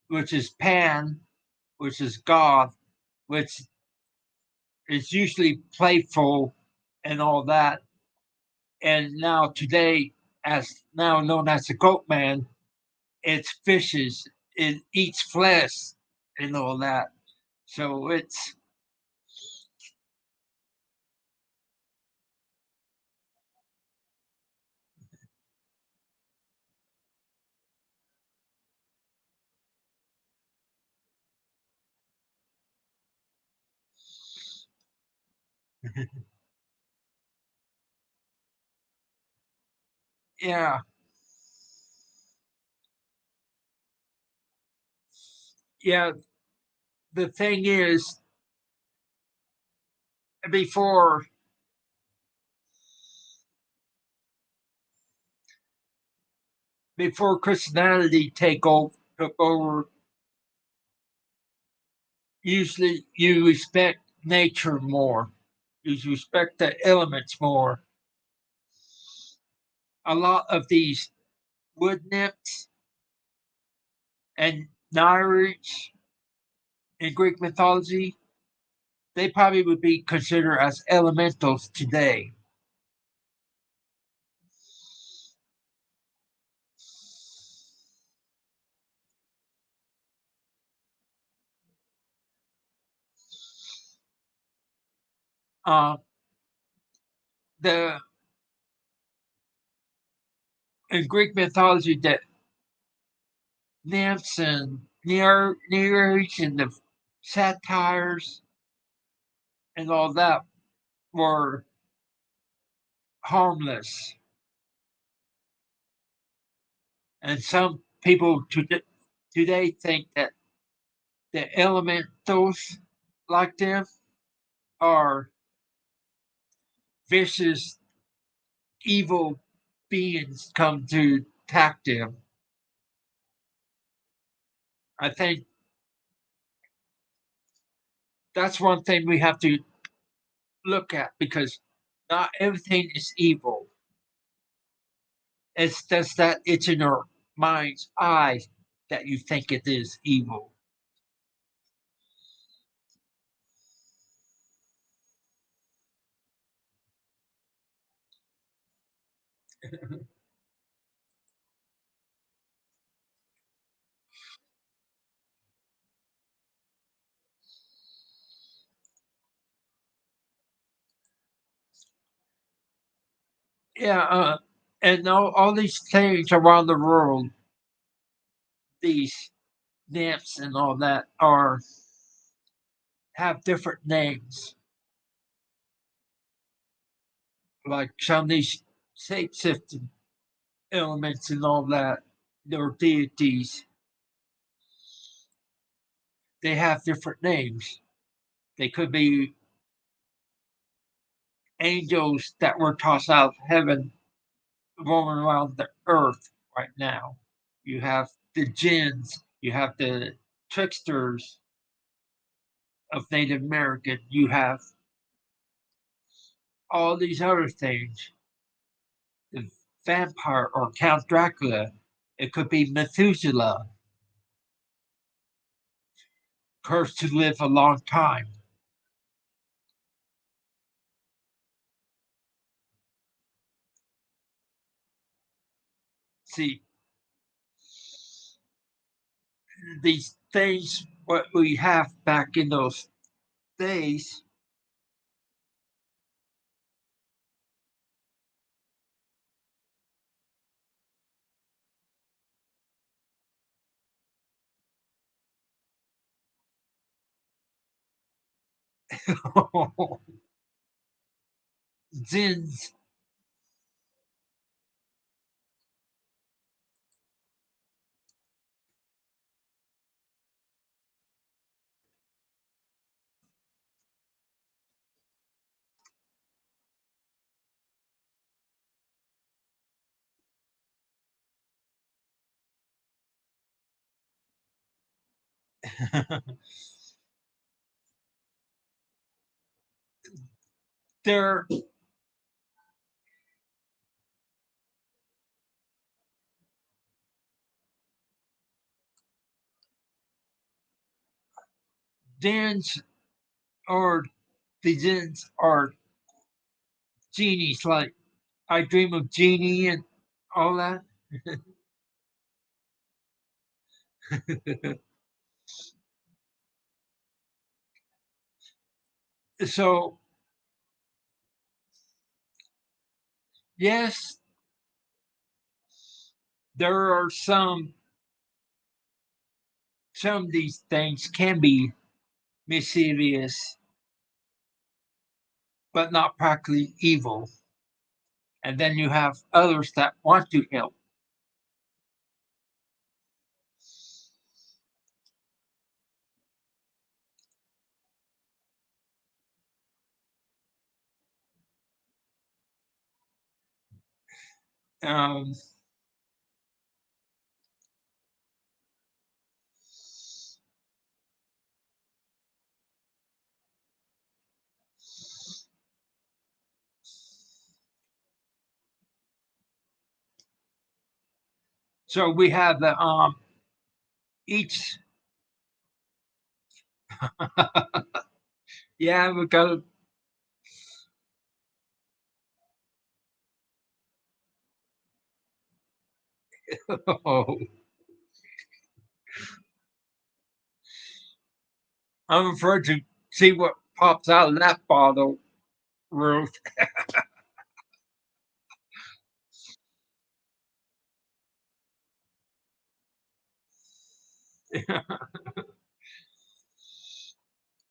which is Pan, which is God, which is usually playful and all that. And now today, as now known as the goat man, it's fishes, it eats flesh and all that. So it's yeah, yeah. The thing is, before Christianity took over, usually you respect nature more. You respect the elements more. A lot of these wood nymphs and Nereids in Greek mythology, they probably would be considered as elementals today. Uh, the in Greek mythology, the nymphs and Nereids and the satyrs and all that were harmless. And some people today think that the elementals like them are vicious, evil beings come to attack them. I think that's one thing we have to look at because not everything is evil. It's just that it's in your mind's eye that you think it is evil. Yeah, and all these things around the world, these nymphs and all that, are have different names. Like some of these shape shifting elements and all that, their deities, they have different names. They could be angels that were tossed out of heaven roaming around the earth right now. You have the jinns, you have the tricksters of Native American, you have all these other things. The vampire or Count Dracula, it could be Methuselah, cursed to live a long time. See, these things, what we have back in those days, Zins, they're Zins or the Zins are genies, like I Dream of Genie and all that. So, yes, there are some of these things can be mischievous, but not practically evil. And then you have others that want to help. Um, so we have the each. Yeah, we got. Oh, I'm afraid to see what pops out of that bottle, Ruth.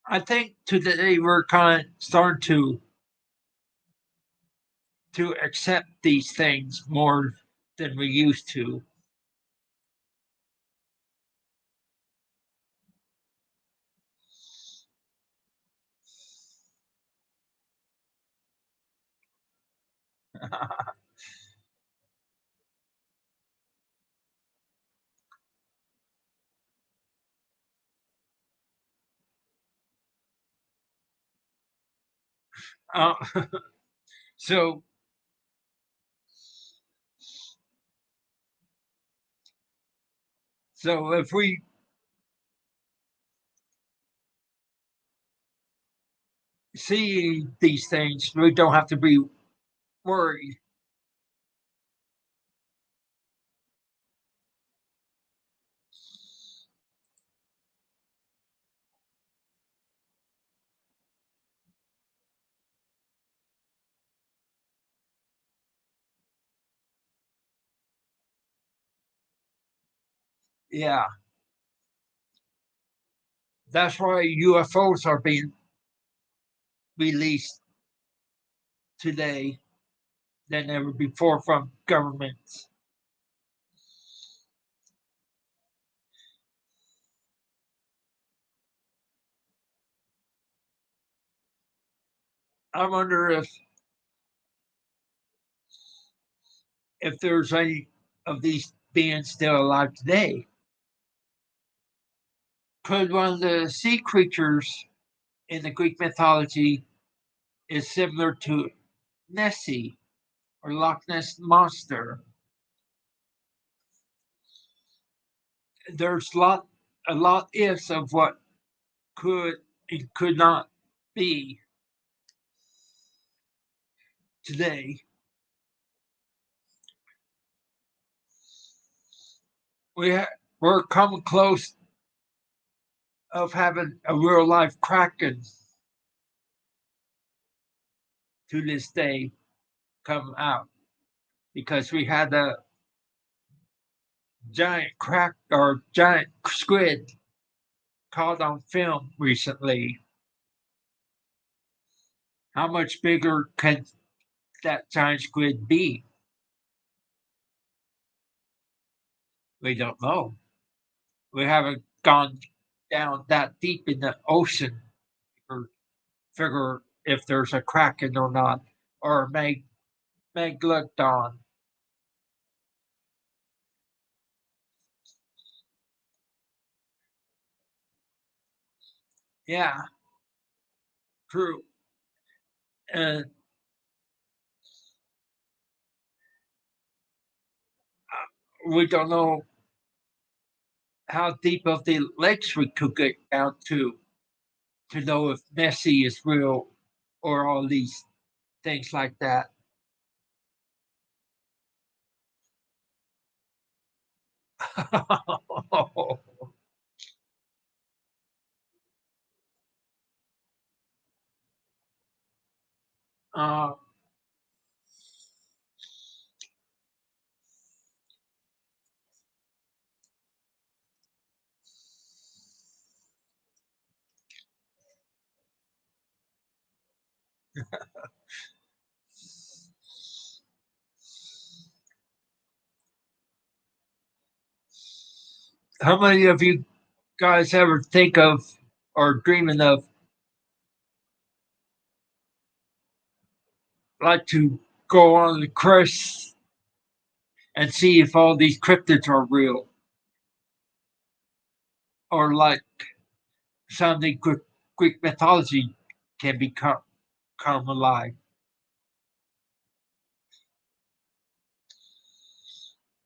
I think today we're kind of starting to accept these things more than we used to. Uh, so so if we see these things, we don't have to be worried. Yeah, that's why UFOs are being released today than ever before from governments. I wonder if there's any of these beings still alive today. Could one of the sea creatures in the Greek mythology is similar to Nessie or Loch Ness monster? There's a lot ifs of what could and could not be today. We're coming close of having a real life Kraken to this day come out because we had a giant crack or giant squid caught on film recently. How much bigger can that giant squid be? We don't know. We haven't gone down that deep in the ocean or figure if there's a kraken or not, or a megalodon. Yeah, true. And we don't know how deep of the lakes we could get down to know if Nessie is real or all these things like that. uh, how many of you guys ever think of or dreaming of like to go on the quest and see if all these cryptids are real or like some of the Greek mythology can come alive?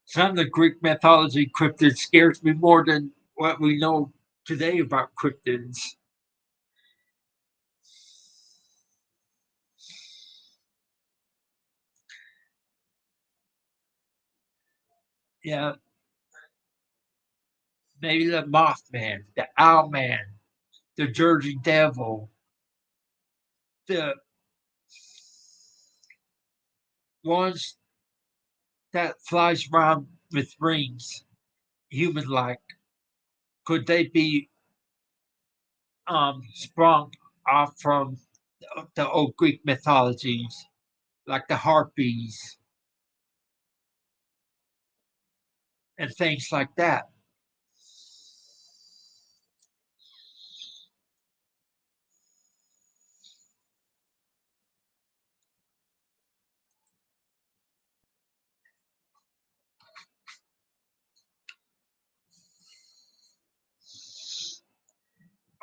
Some of the Greek mythology cryptids scares me more than what we know today about cryptids. Yeah, maybe the Mothman, the Owlman, the Jersey Devil, the ones that flies around with rings, human-like. Could they be sprung off from the old Greek mythologies, like the harpies and things like that?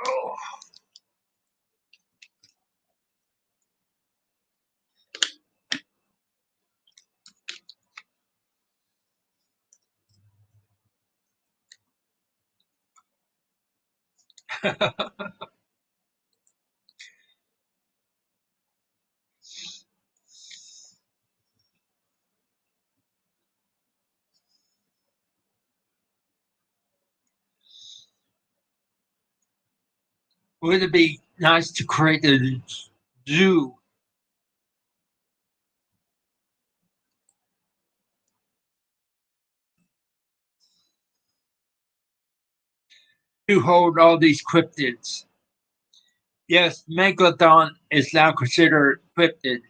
Oh, Would it be nice to create a zoo to hold all these cryptids? Yes, Megalodon is now considered cryptid.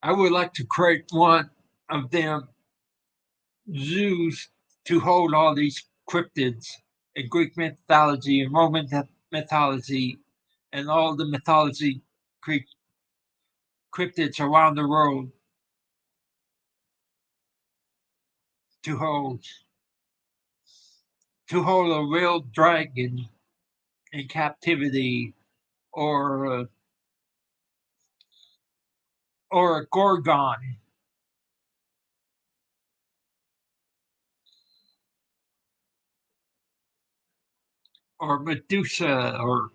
I would like to create one of them zoos to hold all these cryptids in Greek mythology and Roman mythology and all the mythology cryptids around the world to hold a real dragon in captivity or or a gorgon or Medusa or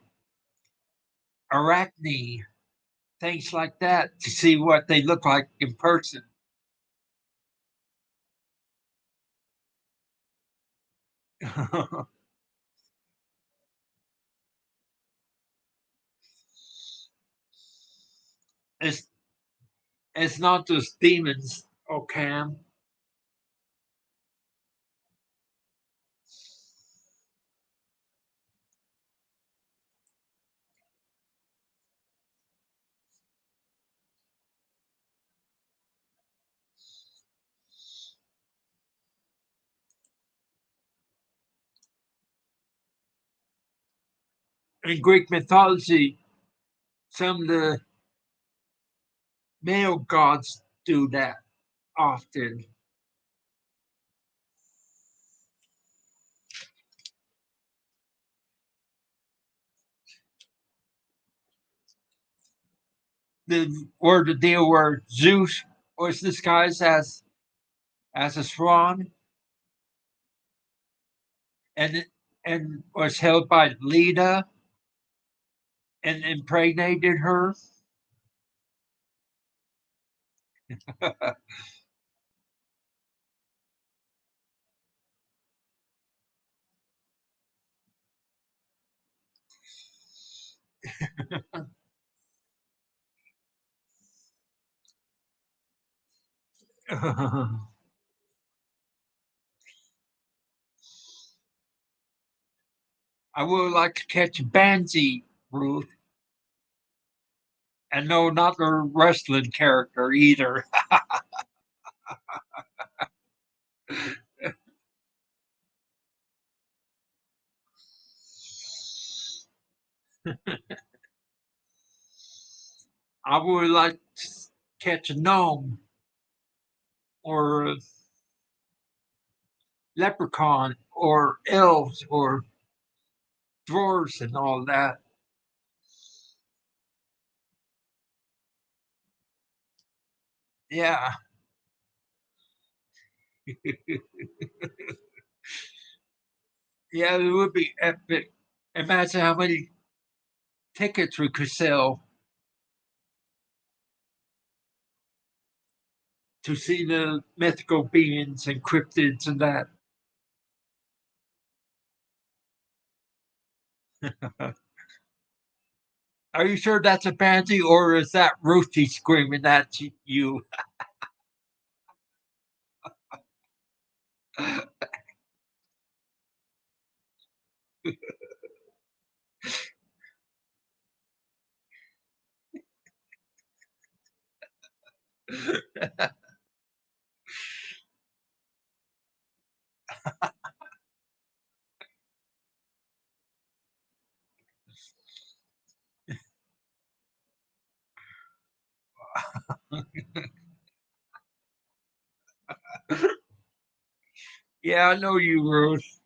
Arachne, things like that to see what they look like in person. it's it's not just demons, okay? In Greek mythology, some of the male gods do that often. The deal where Zeus was disguised as a swan and and was held by Leda and impregnated her. I would like to catch a Banshee, Ruth, and no, not a wrestling character either. I would like to catch a gnome or a leprechaun or elves or dwarves and all that. Yeah. Yeah, it would be epic. Imagine how many tickets we could sell to see the mythical beings and cryptids and that. Are you sure that's a pansy or is that Ruthie screaming at you? Yeah, I know you, Ruth.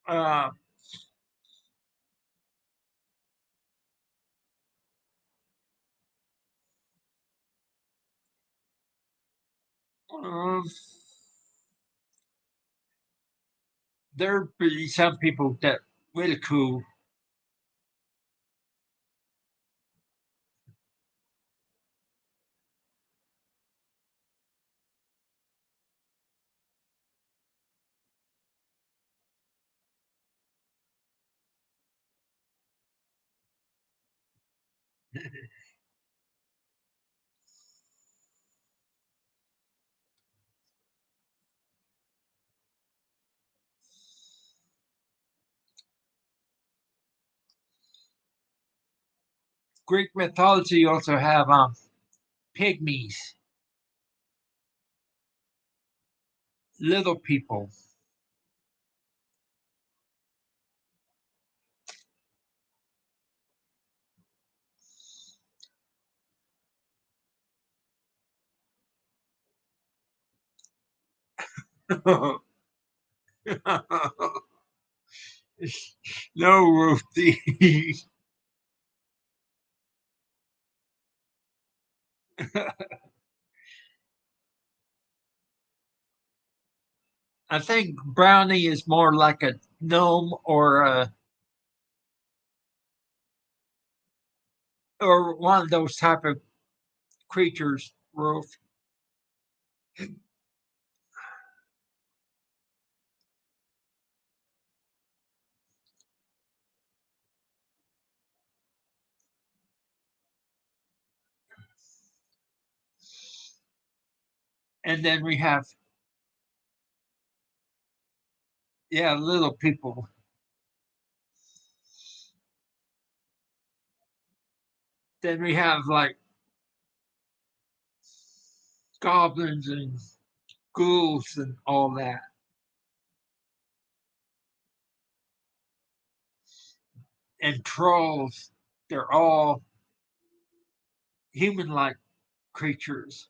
uh, um, there be some people that really cool. Greek mythology also have pygmies, little people. No, Ruthie. I think Brownie is more like a gnome or one of those type of creatures, Ruth. And then we have little people. Then we have like goblins and ghouls and all that, and trolls. They're all human-like creatures.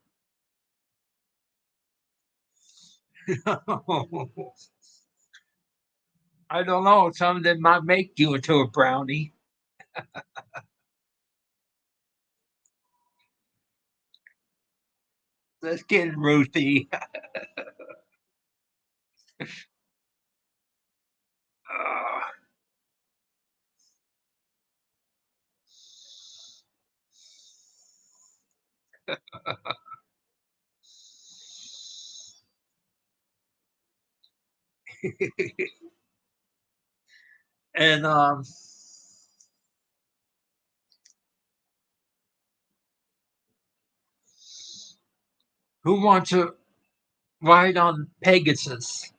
I don't know. Some of them might make you into a brownie. Let's get Ruthie. And who wants to ride on Pegasus?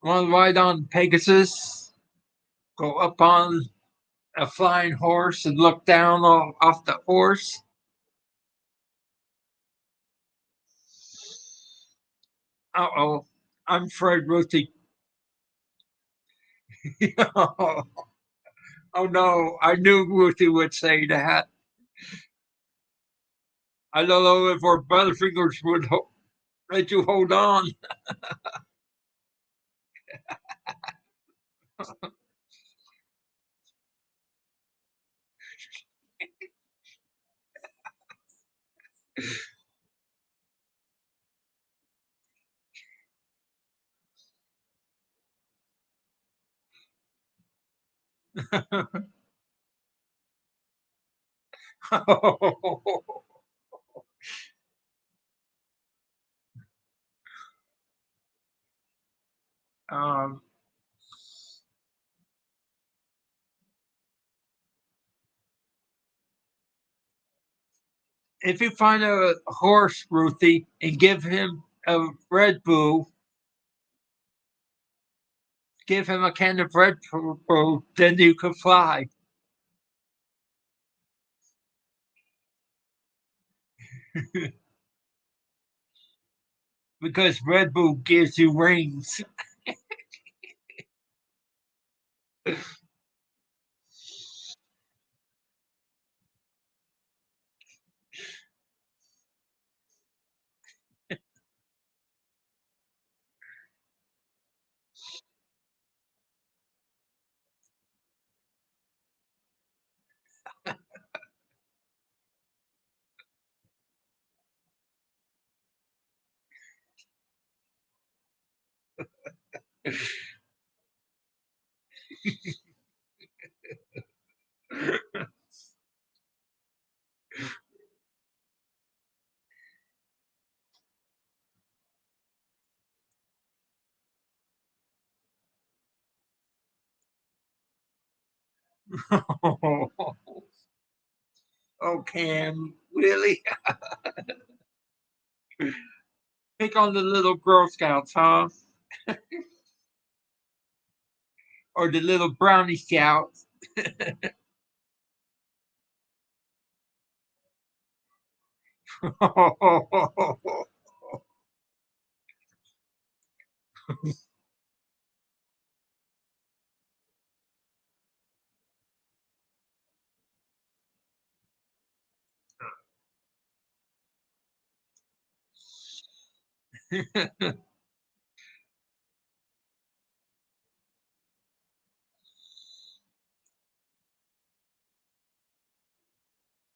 Want to ride on Pegasus? Go up on a flying horse and look down off the horse? Uh oh. I'm afraid Ruthie. Oh no. I knew Ruthie would say that. I don't know if our Butterfingers would let you hold on. um, if you find a horse, Ruthie, and give him a Red Bull, give him a can of Red Bull, then you can fly. Because Red Bull gives you wings. Oh, Cam, really? Pick on the little Girl Scouts, huh? Or the little Brownie Scouts?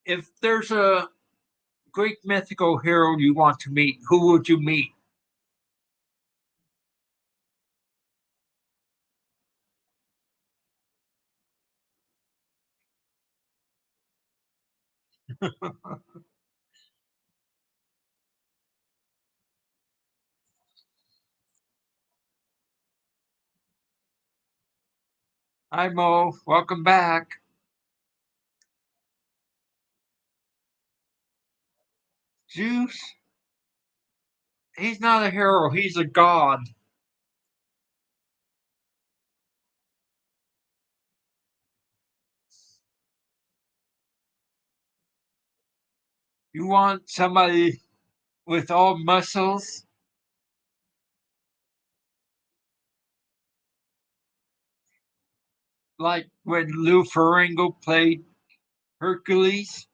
If there's a Greek mythical hero you want to meet, who would you meet? Hi, Mo. Welcome back. Zeus, he's not a hero, he's a god. You want somebody with all muscles, like when Lou Ferrigno played Hercules?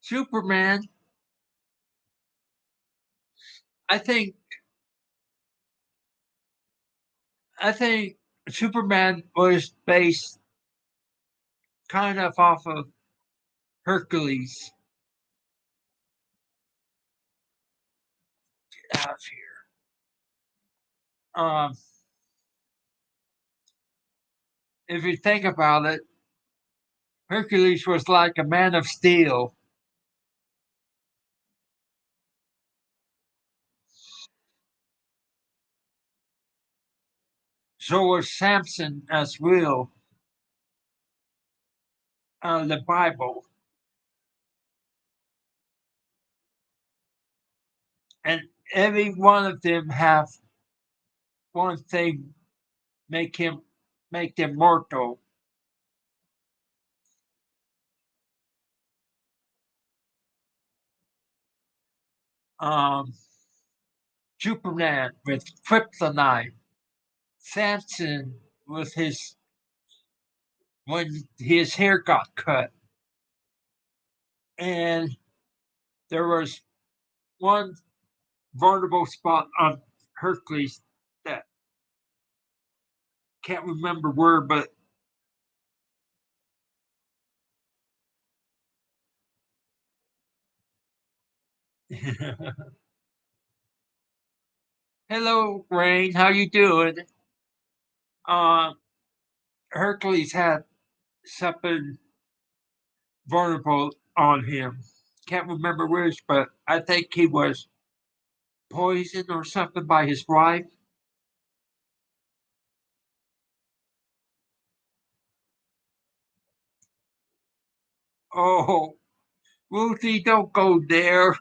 Superman, I think I think Superman was based kind of off of Hercules. Get out of here. If you think about it, Hercules was like a man of steel. So was Samson as well. The Bible, and every one of them have one thing make him make them mortal. Um, Superman with kryptonite, Samson with his when his hair got cut, and there was one vulnerable spot on Hercules that can't remember where, but hello, Rain, how you doing? Uh, Hercules had something vulnerable on him. Can't remember which, but I think he was poisoned or something by his wife. Oh, Ruthie, don't go there.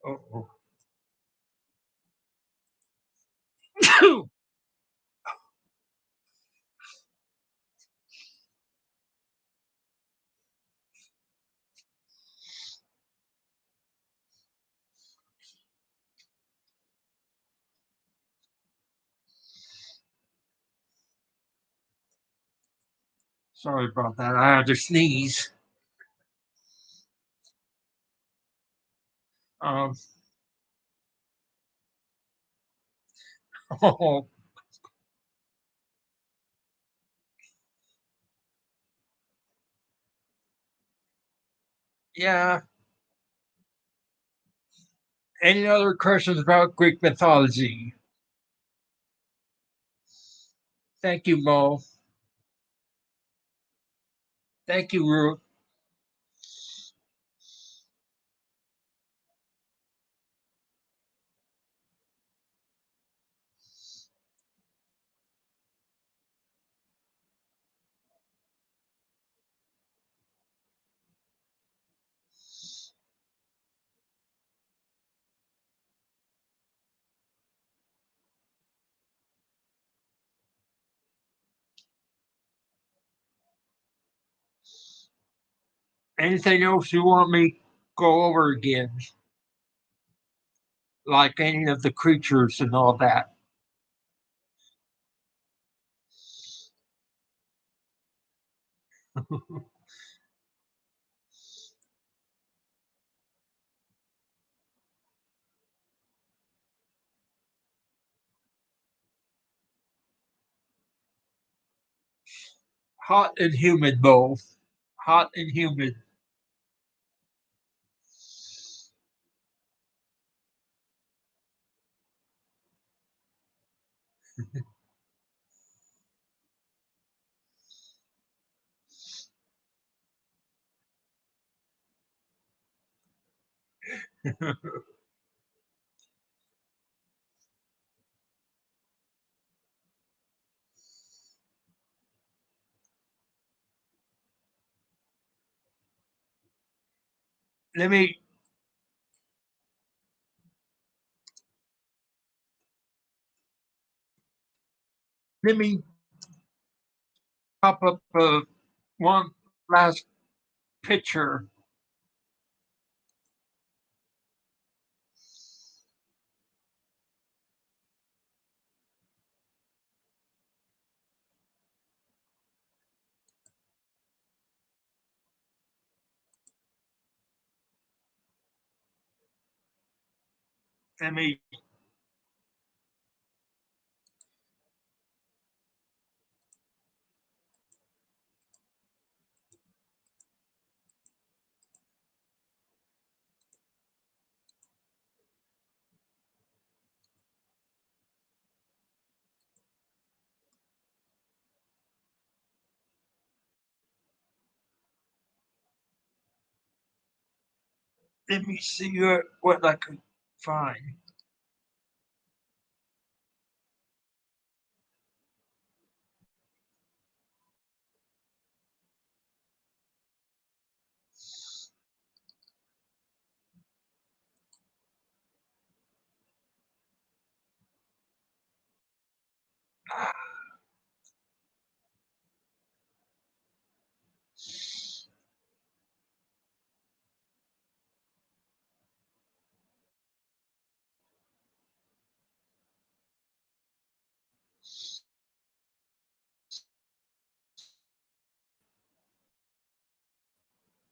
Oh. Sorry about that. I had to sneeze. Um, oh, yeah. Any other questions about Greek mythology? Thank you, Mo. Thank you, Ruth. Anything else you want me to go over again? Like any of the creatures and all that? Hot and humid both. Hot and humid. let me let me pop up one last picture. Let me let me see what I can find.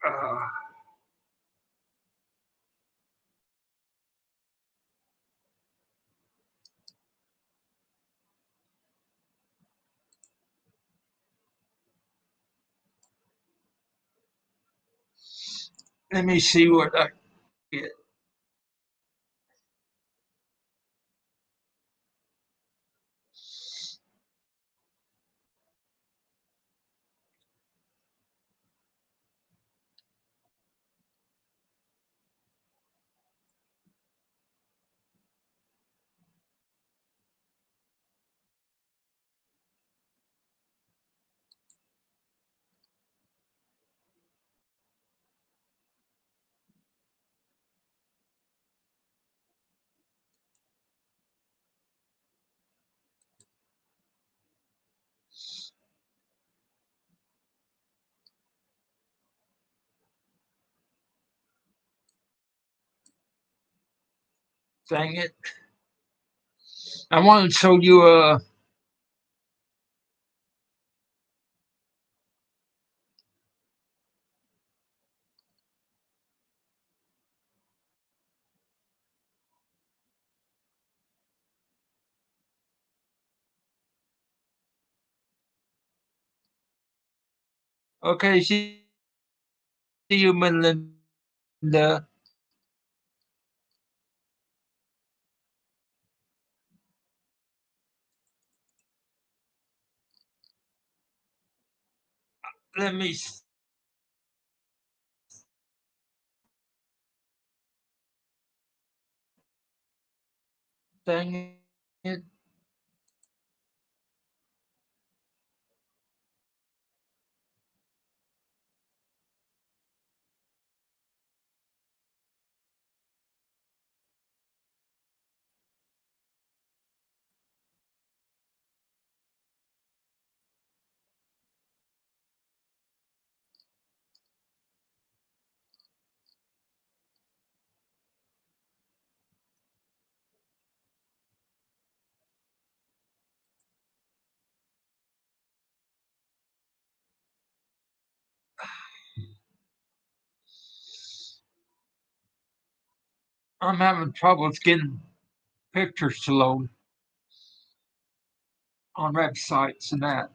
Uh, let me see what I get. Dang it! I want to show you Okay, see you, Melinda. Let me. Dang it. I'm having trouble getting pictures to load on websites and that.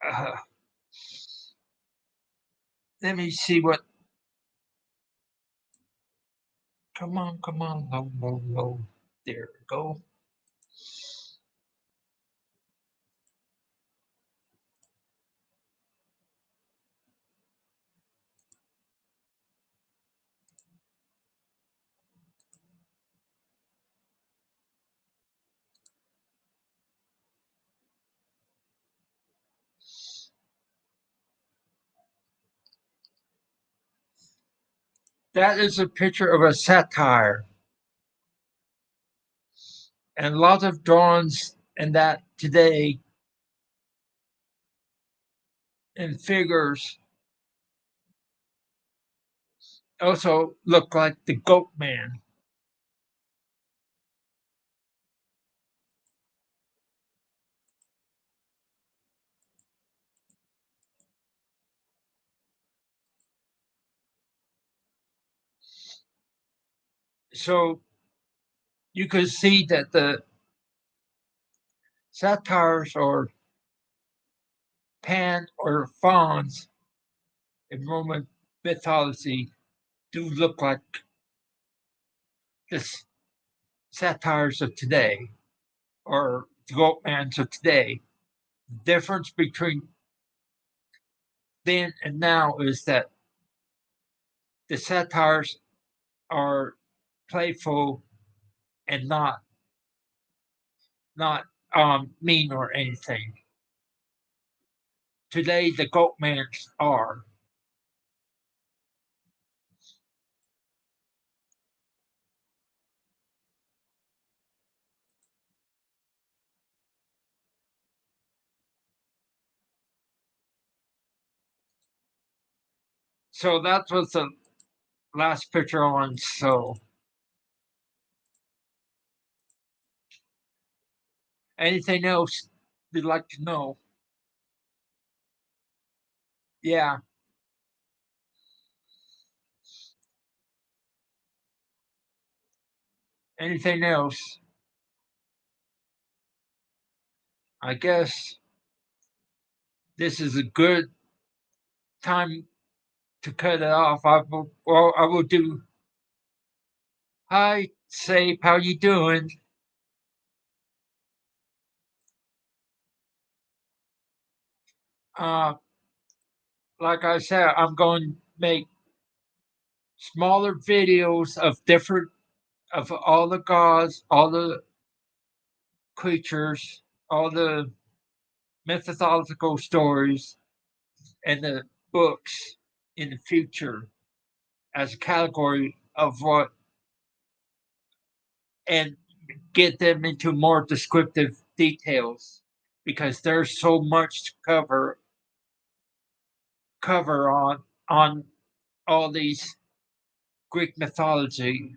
Uh, Let me see what. Come on, load, load, load. There we go. That is a picture of a satire, and lots of drawings in that today and figures also look like the Goat Man. So you could see that the satires or pan or fawns in Roman mythology do look like the satires of today or the Goatmans of today. The difference between then and now is that the satires are playful and not mean or anything. Today the Goatmans are. So that was the last picture on. So anything else you'd like to know? Yeah, anything else? I guess this is a good time to cut it off. I will do. Hi, Safe. How you doing? Uh, like I said, I'm going to make smaller videos of different of all the gods, all the creatures, all the mythological stories, and the books in the future as a category of what and get them into more descriptive details because there's so much to cover on all these Greek mythology.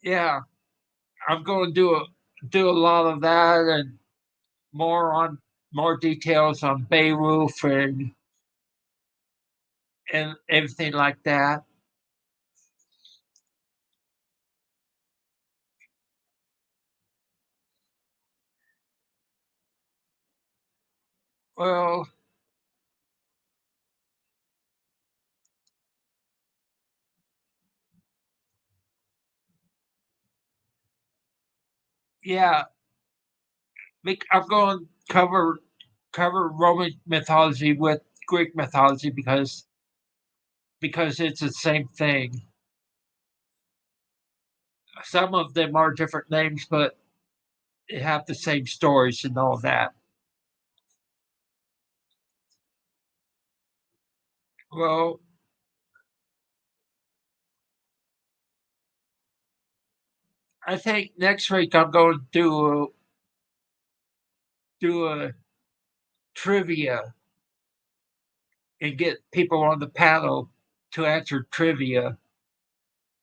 Yeah, I'm going to do a lot of that and more details on Beirut and everything like that. Well, yeah, I'm going to cover Roman mythology with Greek mythology because it's the same thing. Some of them are different names, but they have the same stories and all that. Well, I think next week I'm going to do a trivia and get people on the panel to answer trivia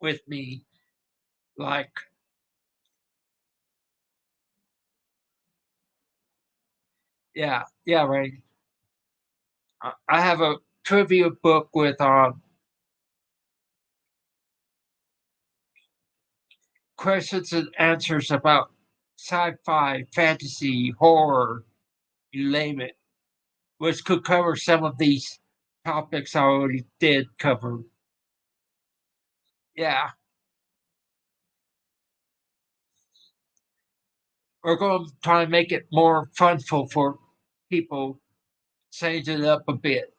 with me. Like, yeah, yeah, right. I have a trivia book with questions and answers about sci-fi, fantasy, horror, you name it, which could cover some of these topics I already did cover. Yeah, we're going to try and make it more funful for people, change it up a bit.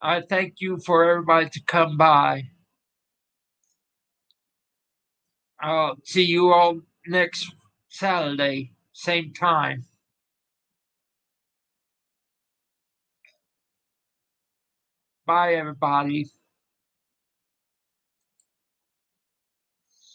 I thank you for everybody to come by. I'll see you all next Saturday, same time. Bye, everybody.